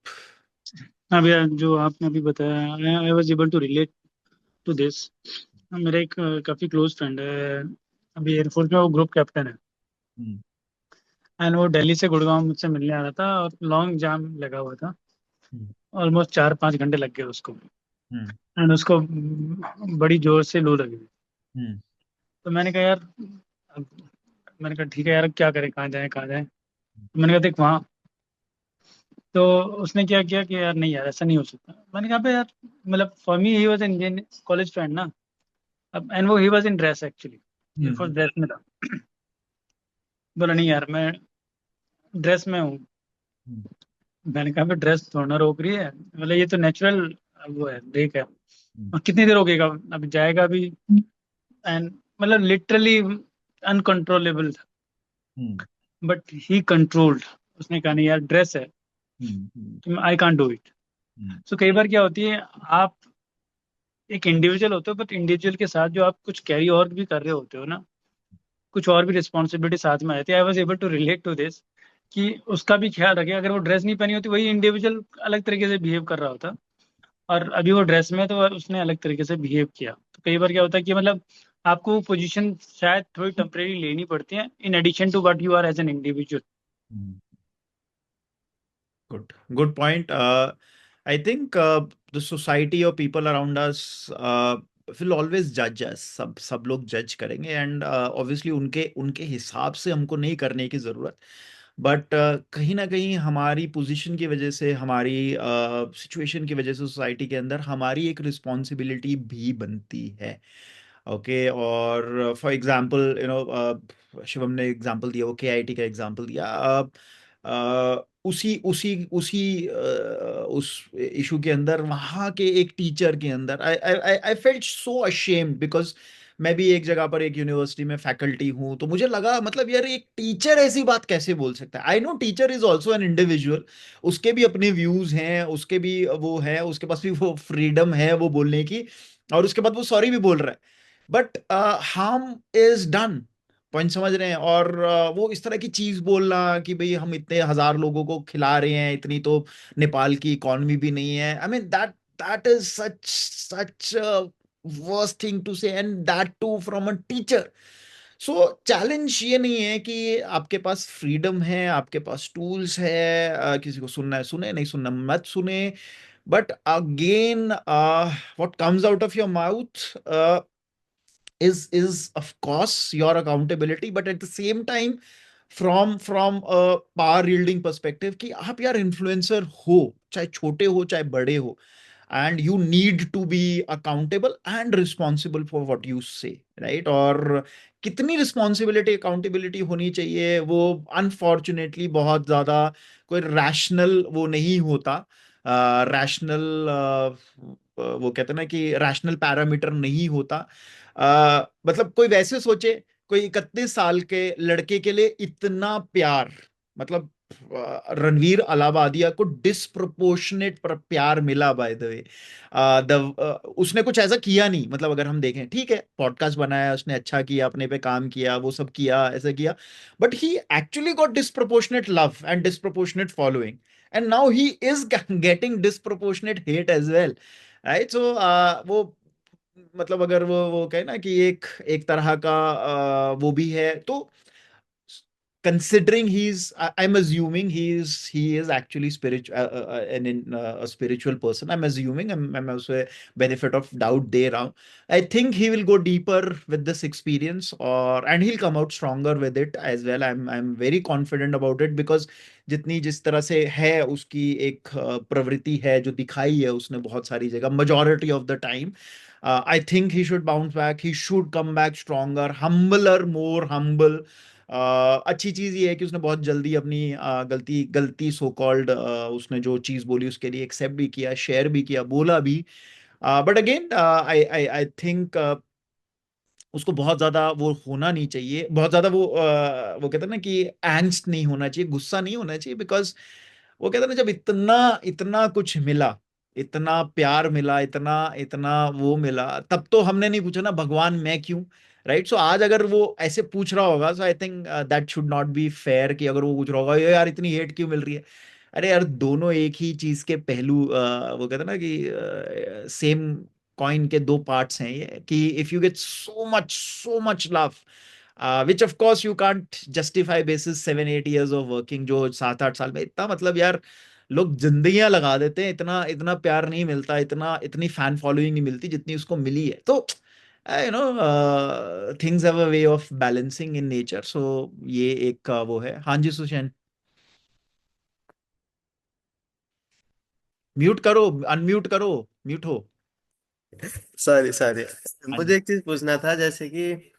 हाँ भैया, जो आपने अभी बताया, I was able to relate to this. मेरा एक काफी क्लोज फ्रेंड है, अभी एयरफोर्स में वो ग्रुप कैप्टन है, हम्म, एंड वो दिल्ली से गुड़गांव मुझसे मिलने आ रहा था, और लॉन्ग जाम लगा हुआ था, हम्म, ऑलमोस्ट 4-5 घंटे लग गए उसको, हम्म, एंड उसको बड़ी जोर से लू लगी। हम्म, तो मैंने कहा यार, मैंने कहा ठीक है यार, क्या करें, कहाँ जाए कहाँ जाए? तो मैंने कहा देख, वहाँ तो उसने क्या किया कि यार नहीं यार ऐसा नहीं हो सकता। मैंने कहा यार मतलब for me he was an Indian college friend ना। अब एंड वो he was in dress actually, for dress में था। बोला नहीं यार मैं ड्रेस में हूँ। मैंने कहा ड्रेस थोड़ा ना रोक रही है, मतलब ये तो नेचुरल वो है, ब्रेक है। और कितनी देर रोकेगा, अभी जाएगा अभी। एंड मतलब लिटरली अनकंट्रोलेबल था, बट ही कंट्रोल्ड। उसने कहा नहीं यार ड्रेस है, आई कांट डू इट। सो कई बार क्या होती है, आप एक इंडिविजुअल होते हो, बट इंडिविजुअल के साथ जो आप कुछ कैरी और भी कर रहे होते हो ना, कुछ और भी रिस्पॉन्सिबिलिटी साथ में आती है। I was able to relate to this कि उसका भी ख्याल रखे। अगर वो ड्रेस नहीं पहनी होती, वही इंडिविजुअल अलग तरीके से बिहेव कर रहा होता, और अभी वो ड्रेस में है, तो उसने अलग तरीके से बिहेव किया। तो कई बार क्या होता है कि मतलब आपको वो पोजीशन शायद थोड़ी टेम्परेरी लेनी पड़ती है, in addition to what you are as an individual. Good point. I think the society or people around us will always judge us. सब लोग जज करेंगे, एंड obviously उनके उनके हिसाब से हमको नहीं करने की जरूरत। बट कहीं ना कहीं हमारी पोजीशन की वजह से, हमारी सिचुएशन की वजह से सोसाइटी के अंदर हमारी एक रिस्पॉन्सिबिलिटी भी बनती है। ओके, और फॉर एग्जांपल शिवम ने एग्जांपल दिया, वो केआईटी का एग्जांपल दिया। उसी उसी उसी उस इशू के अंदर, वहाँ के एक टीचर के अंदर I I I felt so ashamed, because मैं भी एक जगह पर एक यूनिवर्सिटी में फैकल्टी हूँ, तो मुझे लगा मतलब यार एक टीचर ऐसी बात कैसे बोल सकता है। I know teacher is also an individual, उसके भी अपने व्यूज हैं, उसके भी वो है, उसके पास भी वो फ्रीडम है वो बोलने की, और उसके बाद वो सॉरी भी बोल रहा है। But harm is done, point समझ रहे हैं। और वो इस तरह की चीज बोलना कि भाई हम इतने हजार लोगों को खिला रहे हैं, इतनी तो नेपाल की इकोनॉमी भी नहीं है। I mean that that is such worst thing to say, and that too from a teacher. So challenge ये नहीं है कि आपके पास फ्रीडम है, आपके पास टूल्स है, किसी को सुनना है सुने, नहीं सुनना मत सुने। But again what comes out of your mouth is of course your accountability, but at the same time from a power yielding perspective कि आप यार इन्फ्लुएंसर हो, चाहे छोटे हो चाहे बड़े हो, and you need to be accountable and responsible for what you say, right? और कितनी रिस्पॉन्सिबिलिटी अकाउंटेबिलिटी होनी चाहिए, वो अनफॉर्चुनेटली बहुत ज्यादा कोई रैशनल वो नहीं होता। रैशनल वो कहते हैं ना कि रैशनल पैरामीटर नहीं होता। मतलब कोई वैसे सोचे, कोई 31 साल के लड़के के लिए इतना प्यार, मतलब रणवीर अलाहाबादिया को डिस्प्रोपोर्शनेट प्यार मिला बाय द वे। उसने कुछ ऐसा किया नहीं, मतलब अगर हम देखें, ठीक है पॉडकास्ट बनाया उसने, अच्छा किया, अपने पे काम किया, वो सब किया, ऐसा किया, but he actually got disproportionate love and disproportionate following, and now he is getting disproportionate hate as well, right? So वो मतलब अगर वो कहे ना कि एक एक तरह का वो भी है, तो considering I'm assuming he is actually spiritual, a spiritual person. I'm assuming, I'm also a benefit of doubt there now. I think he will go deeper with this experience, and he'll come out stronger with it as well. I'm very confident about it, because जिस तरह से है उसकी एक प्रवृत्ति है जो दिखाई है उसने बहुत सारी जगह, majority of the time, I think he should bounce back. He should come back stronger, humbler, more humble. अच्छी चीज ये है कि उसने बहुत जल्दी अपनी गलती सो कॉल्ड उसने जो चीज बोली उसके लिए एक्सेप्ट भी किया, शेयर भी किया, बोला भी। But again I I I think उसको बहुत ज्यादा वो होना नहीं चाहिए, बहुत ज्यादा वो कहते हैं ना कि एंग्स्ट नहीं होना चाहिए, गुस्सा नहीं होना चाहिए, बिकॉज वो कहते हैं ना जब इतना इतना कुछ मिला, इतना प्यार मिला, इतना इतना वो मिला, तब तो हमने नहीं पूछा ना भगवान मैं क्यों, राइट? सो आज अगर वो ऐसे पूछ रहा होगा, so I think that should not be fair कि अगर वो पूछ रहा होगा ये यार इतनी हेट क्यों मिल रही है। अरे यार दोनों एक ही चीज के पहलू, वो कहते हैं ना कि सेम कॉइन के दो पार्ट्स हैं ये, कि if you get so much love, which of course you can't justify basis 7-8 years of working, जो 7-8 साल में इतना, मतलब यार लोग जिंदगियां लगा देते हैं, इतना इतना प्यार नहीं मिलता, इतनी फैन फॉलोइंग नहीं मिलती जितनी उसको मिली है। तो things have a way of balancing in nature. So ये एक वो है। हाँ जी सुशैन। म्यूट करो, अनम्यूट करो, म्यूट हो। सॉरी सॉरी, हाँ मुझे जी। एक चीज पूछना था, जैसे कि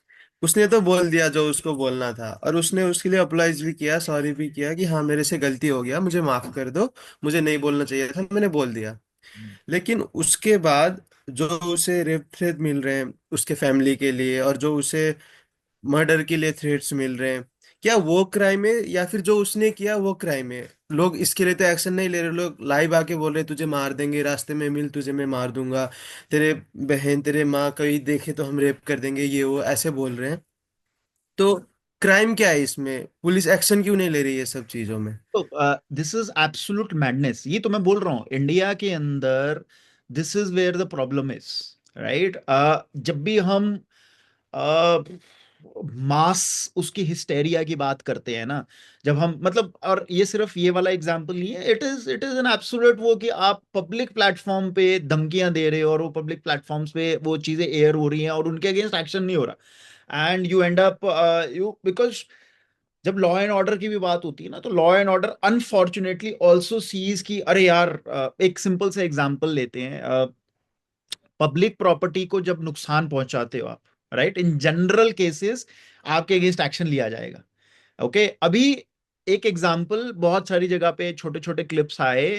उसने तो बोल दिया जो उसको बोलना था, और उसने उसके लिए अप्लाइज भी किया, सॉरी भी किया कि हाँ मेरे से गलती हो गया, मुझे माफ कर दो, मुझे नहीं बोलना चाहिए था, मैंने बोल दिया। लेकिन उसके बाद जो उसे रेप थ्रेट मिल रहे हैं उसके फैमिली के लिए, और जो उसे मर्डर के लिए थ्रेट्स मिल रहे हैं, क्या वो क्राइम है, या फिर जो उसने किया वो क्राइम है? लोग इसके लिए तो एक्शन नहीं ले रहे, लोग लाइव आके बोल रहे तुझे मार देंगे, रास्ते में मिल तुझे मैं मार दूंगा, तेरे बहन तेरे माँ कहीं देखे तो हम रेप कर देंगे, ये वो ऐसे बोल रहे हैं। तो क्राइम क्या है इसमें? पुलिस एक्शन क्यों नहीं ले रही है सब चीजों में? तो दिस इज एब्सोल्यूट मैडनेस, ये तो मैं बोल रहा हूँ इंडिया के अंदर this is where the problem is, right. जब भी हम मास उसकी हिस्टेरिया की बात करते हैं ना, जब हम मतलब, और ये सिर्फ ये वाला एग्जांपल नहीं है, इट इज एन एब्सोल्यूट वो कि आप पब्लिक प्लेटफॉर्म पे धमकियां दे रहे हो और वो पब्लिक प्लेटफॉर्म्स पे वो चीजें एयर हो रही हैं और उनके अगेंस्ट एक्शन नहीं हो रहा, and you end up you because जब लॉ एंड ऑर्डर की भी बात होती है ना, तो law and order unfortunately also sees की, अरे यार एक सिंपल से एग्जांपल लेते हैं, पब्लिक प्रॉपर्टी को जब नुकसान पहुंचाते हो आप, राइट, इन जनरल केसेस आपके अगेंस्ट एक्शन लिया जाएगा। ओके, अभी एक एग्जांपल, बहुत सारी जगह पे छोटे छोटे क्लिप्स आए,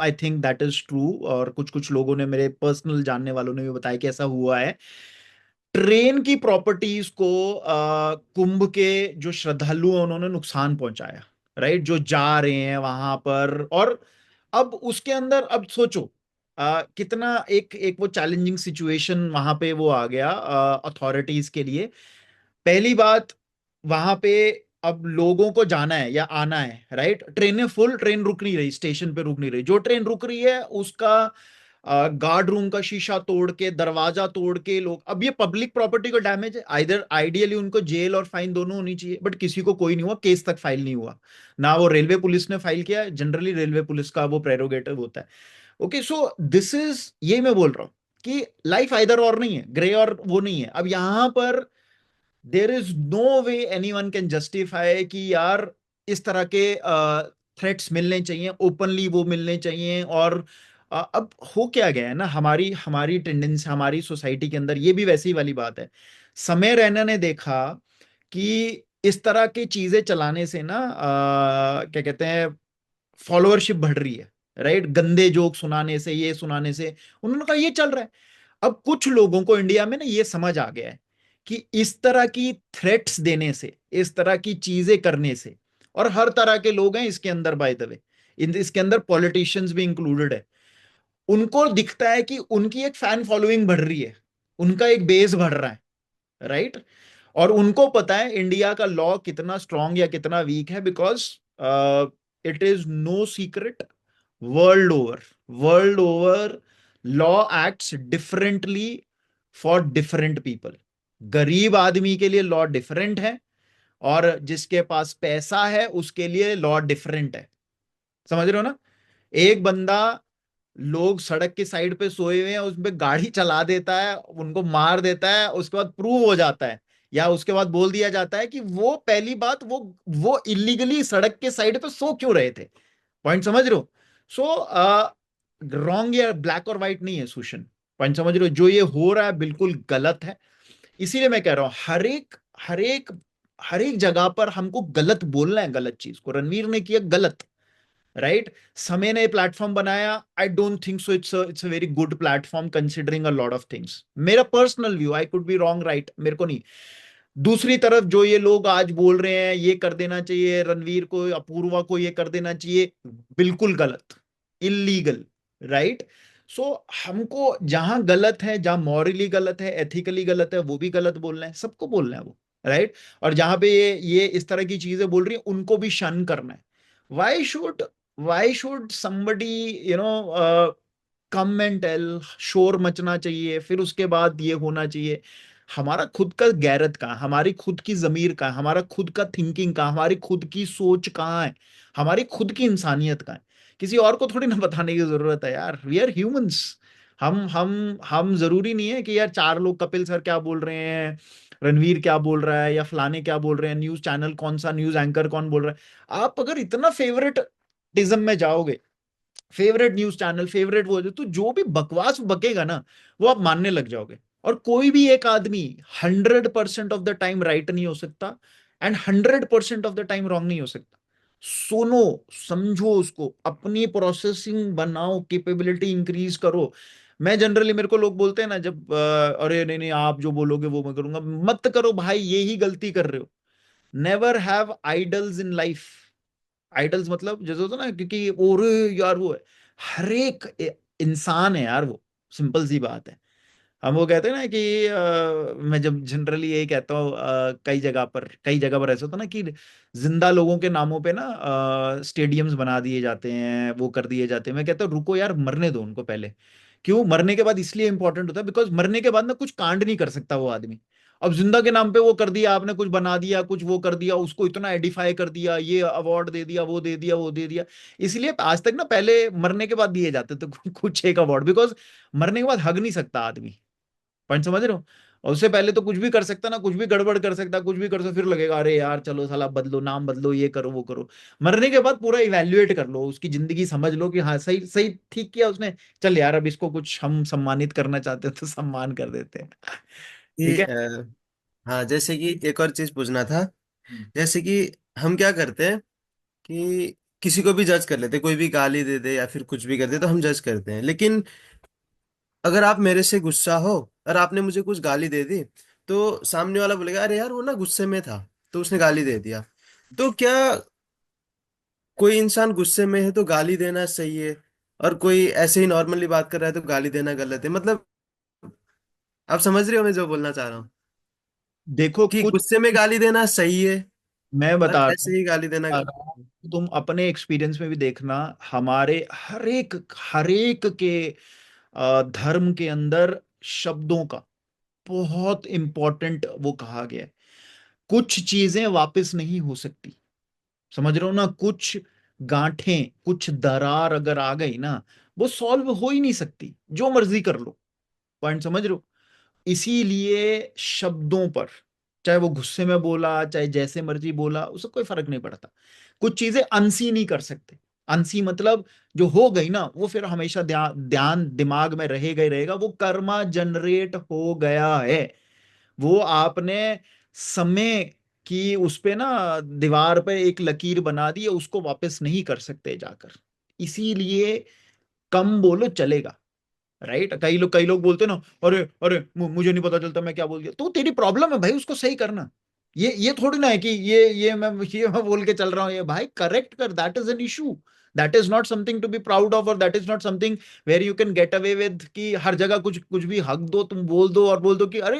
आई थिंक दैट इज ट्रू, और कुछ कुछ लोगों ने, मेरे पर्सनल जानने वालों ने भी बताया कि ऐसा हुआ है। ट्रेन की प्रॉपर्टीज को कुंभ के जो श्रद्धालु हैं उन्होंने नुकसान पहुंचाया, राइट, जो जा रहे हैं वहां पर। और अब उसके अंदर अब सोचो कितना एक एक वो चैलेंजिंग सिचुएशन वहां पे वो आ गया अथॉरिटीज के लिए। पहली बात, वहां पे अब लोगों को जाना है या आना है, राइट, ट्रेनें फुल, ट्रेन रुक नहीं रही, स्टेशन पे रुक नहीं रही, जो ट्रेन रुक रही है उसका गार्ड रूम का शीशा तोड़ के, दरवाजा तोड़ के लोग, अब ये पब्लिक प्रॉपर्टी को डैमेज है, आइदर आइडियली उनको जेल और फाइन दोनों होनी चाहिए, बट किसी को कोई नहीं हुआ, केस तक फाइल नहीं हुआ, ना वो रेलवे पुलिस ने फाइल किया, जनरली रेलवे पुलिस का वो प्रेरोगेटिव होता है। ओके, सो दिस इज, ये मैं बोल रहा हूं कि लाइफ आइदर और नहीं है, ग्रे और वो नहीं है। अब यहां पर there is no way any one can justify कि यार इस तरह के थ्रेट्स मिलने चाहिए, ओपनली वो मिलने चाहिए। और अब हो क्या गया है ना, हमारी हमारी टेंडेंसी, हमारी सोसाइटी के अंदर ये भी वैसी वाली बात है। समय रैना ने देखा कि इस तरह की चीजें चलाने से ना क्या कहते हैं, फॉलोअरशिप बढ़ रही है, राइट, गंदे जोक सुनाने से, ये सुनाने से, उन्होंने कहा ये चल रहा है। अब कुछ लोगों को इंडिया में ना ये समझ आ गया है कि इस तरह की थ्रेट्स देने से, इस तरह की चीजें करने से, और हर तरह के लोग हैं इसके अंदर, बाय द वे, इसके अंदर पॉलिटिशियंस भी इंक्लूडेड है, उनको दिखता है कि उनकी एक फैन फॉलोइंग बढ़ रही है, उनका एक बेस बढ़ रहा है, राइट। और उनको पता है इंडिया का लॉ कितना स्ट्रांग या कितना वीक है, because it is no secret, world over, world over law acts differently for different people. गरीब आदमी के लिए लॉ डिफरेंट है, और जिसके पास पैसा है उसके लिए लॉ डिफरेंट है। समझ रहे हो ना? एक बंदा, लोग सड़क की साइड पे सोए हुए हैं, उसपे गाड़ी चला देता है, उनको मार देता है, उसके बाद प्रूव हो जाता है, या उसके बाद बोल दिया जाता है कि वो, पहली बात, वो इलीगली सड़क के साइड पे सो क्यों रहे थे। पॉइंट समझ रहे हो? सो रॉन्ग या ब्लैक और व्हाइट नहीं है सुशन, पॉइंट समझ रहे हो? जो ये हो रहा है बिल्कुल गलत है। इसीलिए मैं कह रहा हूं हर एक जगह पर हमको गलत बोलना है, गलत चीज को। रणवीर ने किया गलत, राइट, समय ने प्लेटफॉर्म बनाया, I don't think so it's a very good platform considering a lot of things. मेरा personal view, I could be wrong, right, मेरे को नहीं। दूसरी तरफ जो ये लोग आज बोल रहे हैं ये कर देना चाहिए रणवीर को, अपूर्वा को ये कर देना चाहिए, बिल्कुल गलत, इलीगल, राइट। सो हमको जहां गलत है, जहां मॉरली गलत है, एथिकली गलत है, वो भी गलत बोलना है, सबको बोलना है वो, राइट। और जहां पे ये इस तरह की चीजें बोल रही है उनको भी शन करना है। Why should why should somebody you know come and tell, शोर मचना चाहिए, फिर उसके बाद ये होना चाहिए? हमारा खुद का गैरत कहाँ, हमारी खुद की जमीर कहाँ, हमारा खुद का थिंकिंग कहाँ, हमारी खुद की सोच कहाँ है, हमारी खुद की इंसानियत कहाँ है? किसी और को थोड़ी ना बताने की जरूरत है यार, वी आर ह्यूमंस। हम जरूरी नहीं है कि यार चार लोग, कपिल सर क्या बोल रहे हैं, रणवीर क्या बोल रहा है, या फलाने क्या बोल रहे हैं, न्यूज चैनल कौन सा, न्यूज एंकर कौन बोल रहा है, आप अगर इतना फेवरेटिज्म में जाओगे फेवरेट न्यूज चैनल, फेवरेट वो, तो जो भी बकवास बकेगा ना वो आप मानने लग जाओगे। और कोई भी एक आदमी 100% ऑफ द टाइम राइट नहीं हो सकता and 100% of the time wrong नहीं हो सकता। सुनो, समझो उसको, अपनी प्रोसेसिंग बनाओ, कैपेबिलिटी इंक्रीज करो। मैं जनरली, मेरे को लोग बोलते हैं ना जब अरे नहीं नहीं आप जो बोलोगे वो मैं करूंगा, मत करो भाई, यही गलती कर रहे हो। Never have idols in life. Idols मतलब जैसे होता है ना, क्योंकि और यार वो है, हर एक इंसान है यार वो, सिंपल सी बात है। हम वो कहते हैं ना कि मैं जब जनरली यही कहता हूँ, कई जगह पर ऐसा होता है ना कि जिंदा लोगों के नामों पे ना स्टेडियम्स बना दिए जाते हैं, वो कर दिए जाते हैं। मैं कहता हूँ रुको यार, मरने दो उनको पहले। क्यों मरने के बाद इसलिए इंपॉर्टेंट होता है बिकॉज मरने के बाद ना कुछ कांड नहीं कर सकता वो आदमी। अब जिंदा के नाम पे वो कर दिया आपने, कुछ बना दिया, कुछ वो कर दिया, उसको इतना एडिफाई कर दिया, ये अवार्ड दे दिया, वो दे दिया, वो दे दिया। इसलिए आज तक ना पहले मरने के बाद दिए जाते थे कुछ एक अवार्ड, बिकॉज मरने के बाद हग नहीं सकता आदमी। पॉइंट समझ रहे हो? और उससे पहले तो कुछ भी कर सकता ना, कुछ भी गड़बड़ कर सकता, कुछ भी कर सकता, फिर लगेगा अरे यार चलो साला बदलो, नाम बदलो, ये करो वो करो। मरने के बाद पूरा इवेल्युएट कर लो, उसकी जिंदगी समझ लो कि हाँ सही सही ठीक किया उसने, चल यार अब इसको कुछ हम सम्मानित करना चाहते हैं तो सम्मान कर देते हैं। कि ठीक है। हाँ, जैसे कि एक और चीज पूछना था। हम्म। जैसे कि हम क्या करते हैं कि किसी को भी जज कर लेते हैं, कोई भी गाली दे दे या फिर कुछ भी कर दे तो हम जज करते हैं। लेकिन अगर आप मेरे से गुस्सा हो और आपने मुझे कुछ गाली दे दी, तो सामने वाला बोलेगा अरे यार वो ना गुस्से में था तो उसने गाली दे दिया। तो क्या कोई इंसान गुस्से में है तो गाली देना सही है, और कोई ऐसे ही नॉर्मली बात कर रहा है तो गाली देना गलत है? मतलब आप समझ रहे हो मैं जो बोलना चाह रहा हूँ, देखो कि कुछ, गुस्से में गाली देना सही है मैं और बता रहा ऐसे ही गाली देना हूँ, तुम अपने एक्सपीरियंस में भी देखना, हमारे हर एक के धर्म के अंदर शब्दों का बहुत इंपॉर्टेंट वो कहा गया है। कुछ चीजें वापस नहीं हो सकती, समझ रहे हो ना? कुछ गांठें, कुछ दरार अगर आ गई ना, वो सॉल्व हो ही नहीं सकती, जो मर्जी कर लो। पॉइंट समझ रहे हो? इसीलिए शब्दों पर, चाहे वो गुस्से में बोला, चाहे जैसे मर्जी बोला, उससे कोई फर्क नहीं पड़ता। कुछ चीजें अनसी नहीं कर सकते। अनसी मतलब जो हो गई ना वो फिर हमेशा ध्यान दिमाग में रहेगा ही रहेगा, वो कर्मा जनरेट हो गया है। वो आपने समय की उस पे ना दीवार पे एक लकीर बना दी है, उसको वापस नहीं कर सकते जाकर। इसीलिए कम बोलो चलेगा, राइट? कई लोग बोलते हैं ना, अरे अरे मुझे नहीं पता चलता मैं क्या बोल दिया, तो तेरी प्रॉब्लम है भाई, उसको सही करना। ये थोड़ी ना है कि ये मैं बोल के चल रहा हूँ, ये भाई करेक्ट कर, that is an issue. That is not something to be proud of, और that is not something where you can get away with कि हर जगह कुछ कुछ भी हक दो, तुम बोल दो और बोल दो कि अरे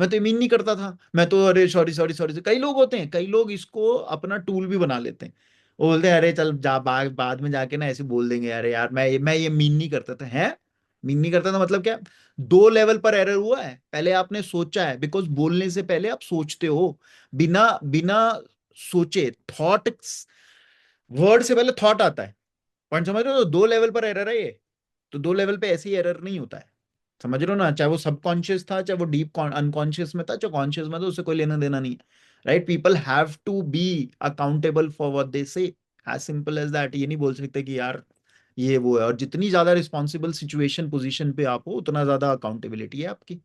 मैं तो ये मीन नहीं करता था, मैं तो अरे सॉरी सॉरी सॉरी। कई लोग होते हैं, कई लोग इसको अपना टूल भी बना लेते हैं। वो बोलते हैं अरे चल जा, बाद में जाके ना ऐसे बोल देंगे, अरे यार मैं ये मीन नहीं करता था। है मीन नहीं करता था मतलब क्या? दो लेवल पर एरर हुआ है। पहले आपने सोचा है, बिकॉज बोलने से पहले आप सोचते हो, बिना बिना सोचे थॉट, वर्ड से पहले थॉट आता है। पॉइंट समझ रहे हो? तो दो लेवल पर एरर है ये। तो दो लेवल पे ऐसे ही एरर नहीं होता है, समझ रहे हो ना? चाहे वो सबकॉन्शियस था, चाहे वो डीप अनकॉन्शियस में था, चाहे कॉन्शियस में था, उससे कोई लेना देना नहीं है। Right? People have to be accountable for what they say, as simple as that. ये नहीं बोल सकते कि यार ये वो है। और जितनी ज्यादा रिस्पॉन्सिबल सिचुएशन पोजीशन पे आप हो, उतना ज्यादा अकाउंटेबिलिटी है आपकी।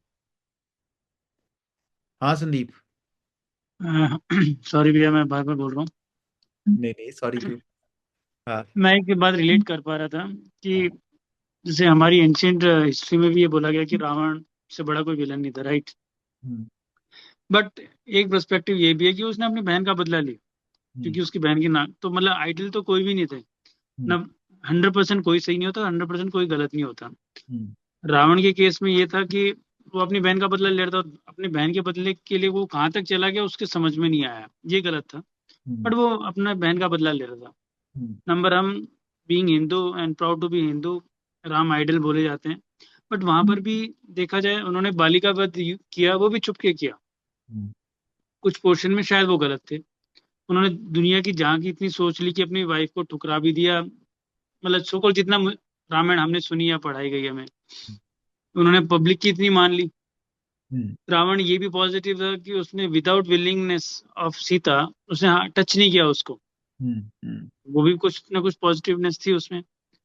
हाँ संदीप। सॉरी भैया, मैं बार बार बोल रहा हूँ। नहीं नहीं सॉरी क्यों? हाँ। मैं एक बात रिलेट कर पा रहा था कि जैसे हमारी एंशियंट हिस्ट्री में भी ये बोला गया कि रावण से बड़ा कोई विलन नहीं था, राइट? हम्म। बट एक पर्सपेक्टिव ये भी है कि उसने अपनी बहन का बदला लिया, हम्म। क्योंकि उसकी बहन की ना, तो मतलब आइडल तो कोई भी नहीं थे हम्म। ना। 100% कोई सही नहीं होता, 100% कोई गलत नहीं होता। हम्म। रावण के केस में ये था कि वो अपनी बहन का बदला ले रहा था, अपनी बहन के बदले के लिए वो कहाँ तक चला गया उसके समझ में नहीं आया, ये गलत था। हम्म। बट वो अपना बहन का बदला ले रहा था। हम्म। नंबर, हम being Hindu and proud to be Hindu, Ram idol बोले जाते हैं। बट वहां पर भी देखा जाए, उन्होंने बालिका वध किया, वो भी चुप के किया। हम्म। कुछ पोर्शन में शायद वो गलत थे। उन्होंने दुनिया की जहाँ की इतनी सोच ली कि अपनी वाइफ को ठुकरा भी दिया। मतलब सोकल जितना रामायण हमने सुनी या पढ़ाई गई हमें, उन्होंने पब्लिक की इतनी मान ली। हम्म। रावण ये भी पॉजिटिव था कि उसने विदाउट विलिंगनेस ऑफ सीता, उसने टच नहीं किया उसको। हम्म। हम्म। वो भी कुछ ना कुछ पॉजिटिवनेस थी उसमें।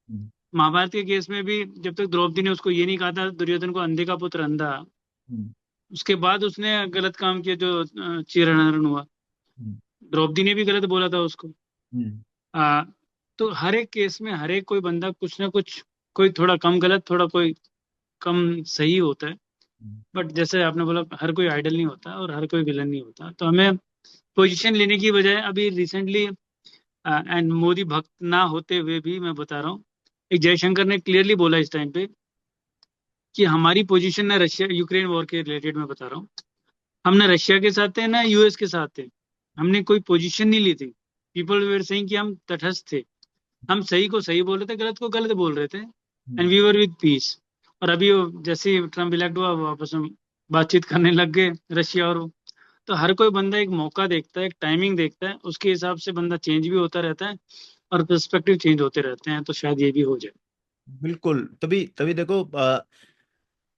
हम्म, महाभारत के केस में भी जब तक द्रौपदी ने उसको ये नहीं कहा था दुर्योधन को अंधे का पुत्र अंधा, हम्म, उसके बाद उसने गलत काम किया जो चीरहरण हुआ। हम्म, द्रौपदी ने भी गलत बोला था उसको। हम्म, आ, तो हर एक केस में हर एक कोई बंदा कुछ ना कुछ, कोई थोड़ा कम गलत, थोड़ा कोई कम सही होता है। हम्म, बट जैसे आपने बोला हर कोई आइडल नहीं होता और हर कोई विलन नहीं होता, तो हमें पोजीशन लेने की बजाय अभी रिसेंटली, एंड मोदी भक्त ना होते हुए भी मैं बता रहा हूँ, एक जयशंकर ने क्लियरली बोला इस टाइम पे कि हमारी पोजीशन ना रशिया यूक्रेन वॉर के रिलेटेड मैं बता रहा हूँ, हम ना रशिया के साथ थे ना यूएस के साथ थे, हमने कोई पोजीशन नहीं ली थी। पीपल वर सेइंग कि हम तटस्थ थे, हम सही को सही बोल रहे थे, गलत को गलत बोल रहे थे, and we were with peace. और अभी जैसे ही ट्रम्प इलेक्ट हुआ वापस हम बातचीत करने लग गए रशिया और वो। तो हर कोई बंदा एक मौका देखता है, एक टाइमिंग देखता है, उसके हिसाब से बंदा चेंज भी होता रहता है और पर्सपेक्टिव चेंज होते रहते हैं, तो शायद ये भी हो जाए। बिल्कुल। तभी तभी देखो,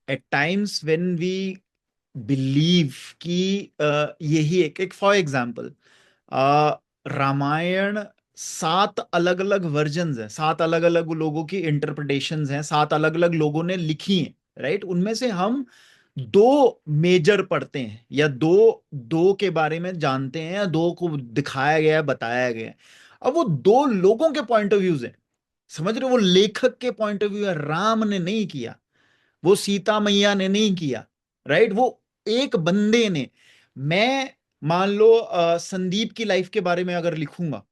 at times when we believe कि यही एक फॉर एग्जाम्पल, रामायण 7 अलग अलग वर्जन्स हैं, 7 अलग अलग लोगों की इंटरप्रिटेशंस हैं, 7 अलग अलग लोगों ने लिखी हैं, राइट? उनमें से हम 2 मेजर पढ़ते हैं, या दो दो के बारे में जानते हैं, या 2 को दिखाया गया है, बताया गया है। अब वो 2 लोगों के पॉइंट ऑफ व्यूज हैं, समझ रहे हो? वो लेखक के पॉइंट ऑफ व्यू है, राम ने नहीं किया, वो सीता मैया ने नहीं किया, राइट? वो एक बंदे ने। मैं मान लो संदीप की लाइफ के बारे में अगर लिखूंगा,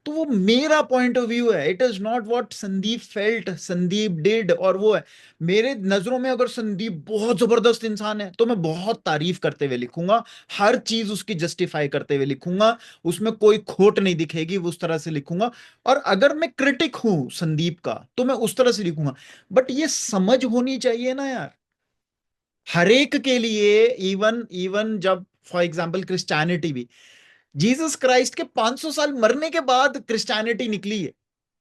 तो वो मेरा पॉइंट ऑफ व्यू है, it is not what Sandeep felt, Sandeep did, और वो है मेरे नजरों में। अगर संदीप बहुत जबरदस्त इंसान है तो मैं बहुत तारीफ करते हुए लिखूंगा, हर चीज उसकी जस्टिफाई करते हुए लिखूंगा, उसमें कोई खोट नहीं दिखेगी, वो उस तरह से लिखूंगा। और अगर मैं क्रिटिक हूं संदीप का तो मैं उस तरह से लिखूंगा। बट ये समझ होनी चाहिए ना यार, हर एक के लिए। इवन इवन जब फॉर एग्जाम्पल क्रिश्चियनिटी भी, जीसस क्राइस्ट के 500 साल मरने के बाद क्रिश्चियनिटी निकली है,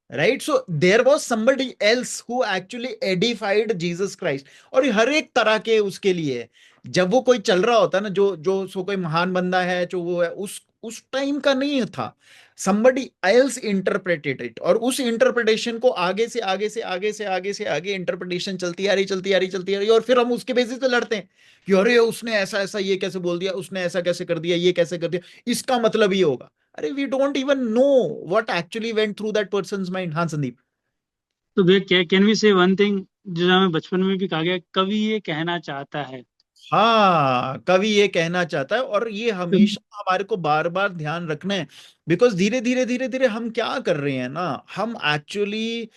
right? So there was somebody else who actually edified Jesus Christ. और ये हर एक तरह के उसके लिए है। जब वो कोई चल रहा होता है ना, जो जो सो कोई महान बंदा है, जो वो है उस टाइम का नहीं था, somebody else interpreted it, और उस इंटरप्रिटेशन को आगे से आगे से आगे से आगे से आगे इंटरप्रिटेशन चलती आ रही, चलती आ रही, चलती आ रही, और फिर हम उसके बेसिस पे लड़ते हैं कि अरे उसने ऐसा ऐसा ये कैसे बोल दिया, उसने ऐसा कैसे कर दिया, ये कैसे कर दिया, इसका मतलब ये होगा। अरे we don't even know what actually went through that person's mind. हाँ संदीप। तो भैया can we say one thing जो हमें बचपन में भी कहा गया, कवि ये कहना चाहता है। हाँ, कवि ये कहना चाहता है, और ये हमेशा हमारे को बार बार ध्यान रखना है। बिकॉज धीरे धीरे धीरे धीरे हम क्या कर रहे हैं ना, हम एक्चुअली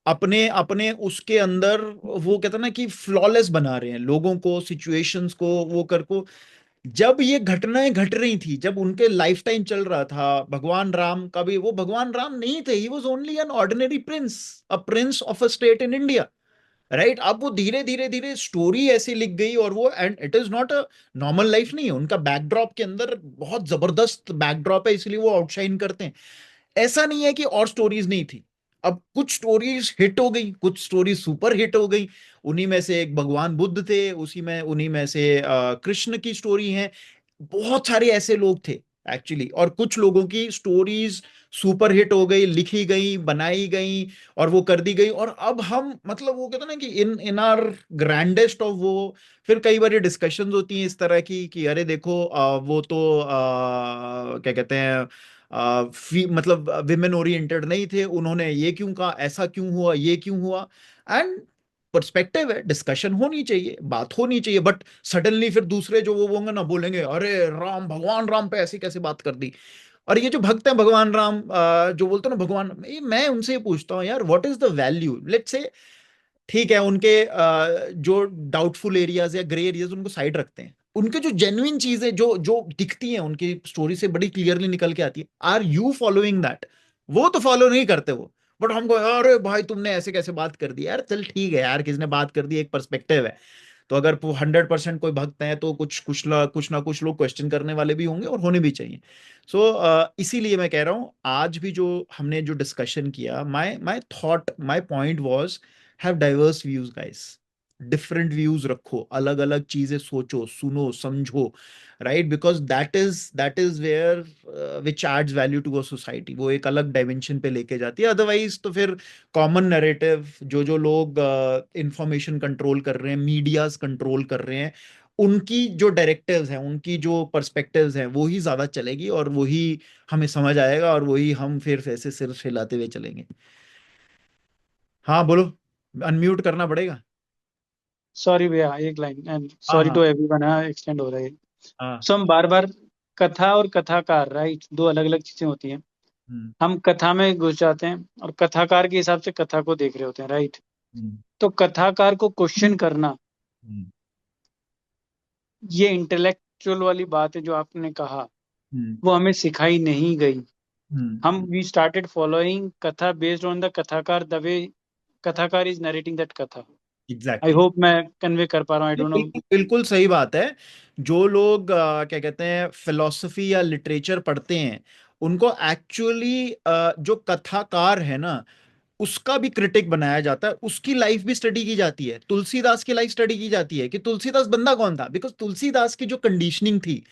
अपने अपने उसके अंदर वो कहते हैं ना कि फ्लॉलेस बना रहे हैं लोगों को, सिचुएशंस को, वो कर को। जब ये घटनाएं घट रही थी, जब उनके लाइफ टाइम चल रहा था, भगवान राम का भी, वो भगवान राम नहीं थे, he was only an ordinary Prince, a prince of a state in India, right? अब वो धीरे धीरे धीरे स्टोरी ऐसी लिख गई, और वो and it is not a normal life नहीं है, उनका बैकड्रॉप के अंदर बहुत जबरदस्त बैकड्रॉप है, इसलिए वो आउटशाइन करते हैं। ऐसा नहीं है कि और स्टोरीज नहीं थी। अब कुछ स्टोरीज हिट हो गई, कुछ स्टोरीज सुपर हिट हो गई। उन्हीं में से एक भगवान बुद्ध थे, उन्हीं में से कृष्ण की स्टोरी है। बहुत सारे ऐसे लोग थे एक्चुअली, और कुछ लोगों की स्टोरीज सुपर हिट हो गई, लिखी गई, बनाई गई, और वो कर दी गई। और अब हम मतलब वो कहते हैं ना कि इन इन आर ग्रैंडेस्ट ऑफ वो, फिर कई बार डिस्कशंस होती हैं इस तरह की कि अरे देखो वो तो क्या कहते हैं, मतलब विमेन ओरिएंटेड नहीं थे, उन्होंने ये क्यों कहा, ऐसा क्यों हुआ, ये क्यों हुआ। एंड पर्सपेक्टिव है, डिस्कशन होनी चाहिए, बात होनी चाहिए। बट सडनली फिर दूसरे जो वो होंगे ना, बोलेंगे अरे राम, भगवान राम पे ऐसी कैसे बात कर दी। और ये जो भक्त हैं भगवान राम, जो बोलते हैं ना भगवान, मैं उनसे ये पूछता हूँ यार, what is the value? Let's say ठीक है, उनके जो डाउटफुल एरियाज या ग्रे एरियाज उनको साइड रखते हैं, उनके जो जेन्युइन चीजें जो जो दिखती हैं उनकी स्टोरी से बड़ी क्लियरली निकल के आती है, आर यू फॉलोइंग दैट? वो तो फॉलो नहीं करते वो। बट हमको अरे भाई तुमने ऐसे कैसे बात कर दी यार, चल ठीक है यार, किसने बात कर दी, एक पर्सपेक्टिव है। तो अगर 100% कोई भक्त है तो कुछ ना कुछ लोग क्वेश्चन करने वाले भी होंगे, और होने भी चाहिए। सो इसीलिए मैं कह रहा हूँ, आज भी जो हमने जो डिस्कशन किया, my my thought, my point was, have diverse views guys. Different views रखो, अलग अलग चीजें सोचो, सुनो, समझो, right, because that is where which adds value to a society. वो एक अलग डायमेंशन पे लेके जाती है। अदरवाइज तो फिर कॉमन नैरेटिव, जो लोग इंफॉर्मेशन कंट्रोल कर रहे हैं, मीडियाज कंट्रोल कर रहे हैं, उनकी जो डायरेक्टिव्स हैं, उनकी जो पर्सपेक्टिव्स हैं, वो ही ज्यादा चलेगी और वही हमें समझ आएगा और वही हम फिर ऐसे सिर हिलाते हुए चलेंगे। हाँ बोलो, अनम्यूट करना पड़ेगा। सॉरी भैया, एक लाइन, एंड हाँ सॉरी हाँ टू एवरीवन, एक्सटेंड हो रहा है। हाँ। सो हम बार बार कथा और कथाकार, राइट, दो अलग अलग चीजें होती हैं। हम्म, हम कथा में घुस जाते हैं और कथाकार के हिसाब से कथा को देख रहे होते हैं, राइट। हम्म, तो कथाकार को क्वेश्चन करना, हम्म, ये इंटेलेक्चुअल वाली बात है जो आपने कहा, हम्म, वो हमें सिखाई नहीं गई। हम हम्म, वी स्टार्टेड फॉलोइंग कथा बेस्ड ऑन द कथाकार, द वे कथाकार इज नरेटिंग दैट कथा। आई एग्जैक्टली। होप मैं कन्वे कर पा रहा हूँ, आई डोंट नो। बिल्कुल बिल्कुल सही बात है। जो लोग क्या कहते हैं फिलोसफी या लिटरेचर पढ़ते हैं, उनको एक्चुअली जो कथाकार है ना, उसका भी क्रिटिक बनाया जाता है, उसकी लाइफ भी स्टडी की जाती है। तुलसीदास की लाइफ स्टडी की जाती है कि तुलसीदास बंदा कौन था, बिकॉज तुलसीदास की जो कंडीशनिंग थी,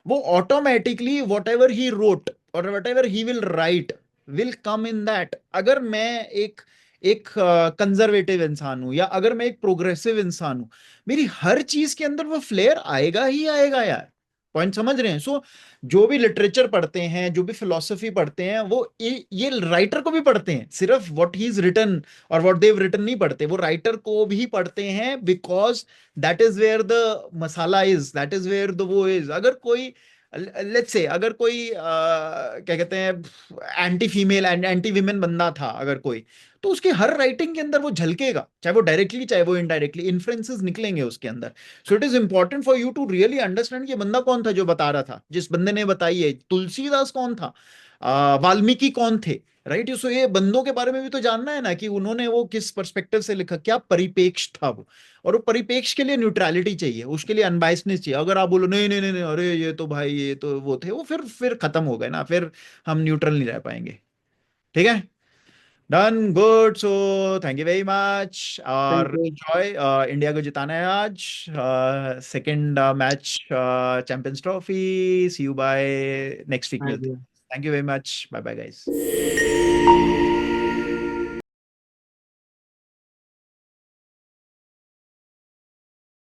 वो automatically whatever he wrote और whatever he will write will come in that. अगर मैं एक एक कंजर्वेटिव इंसान हूं या अगर मैं एक प्रोग्रेसिव इंसान हूं, मेरी हर चीज के अंदर वो फ्लेयर आएगा ही आएगा यार। पॉइंट समझ रहे हैं? सो जो भी लिटरेचर पढ़ते हैं, जो भी फिलोसफी पढ़ते हैं, वो ये राइटर को भी पढ़ते हैं। सिर्फ व्हाट ही इज रिटन और व्हाट देव रिटन नहीं पढ़ते, वो राइटर को भी पढ़ते हैं, because that is where the masala is, that is where the वो इज। अगर कोई लेट्स से अगर कोई क्या कहते हैं anti female and anti women बंदा था अगर कोई, तो उसकी हर राइटिंग के अंदर वो झलकेगा, चाहे वो डायरेक्टली चाहे वो इनडायरेक्टली, इन्फ्लुएंसेस निकलेंगे उसके अंदर। So it is important for you to really understand कि बंदा कौन था जो बता रहा था। जिस बंदे ने बताई है तुलसीदास कौन था, वाल्मीकि कौन थे, राइट। सो ये बंदों के बारे में भी तो जानना है ना, कि उन्होंने वो किस पर्सपेक्टिव से लिखा, क्या परिपेक्ष था वो। और वो परिपेक्ष के लिए न्यूट्रलिटी चाहिए, उसके लिए अनबायसनेस चाहिए। अगर आप बोलो नहीं नहीं नहीं नहीं, अरे ये तो भाई ये तो वो थे, वो फिर खत्म हो गए ना, फिर हम न्यूट्रल नहीं रह पाएंगे। ठीक है, done, good. So thank you very much thank और यू। एंजॉय। इंडिया को जिताना है आज, second match champions trophy. See you by next week, हाँ मिलते जी। हैं। Thank you very much, bye bye guys.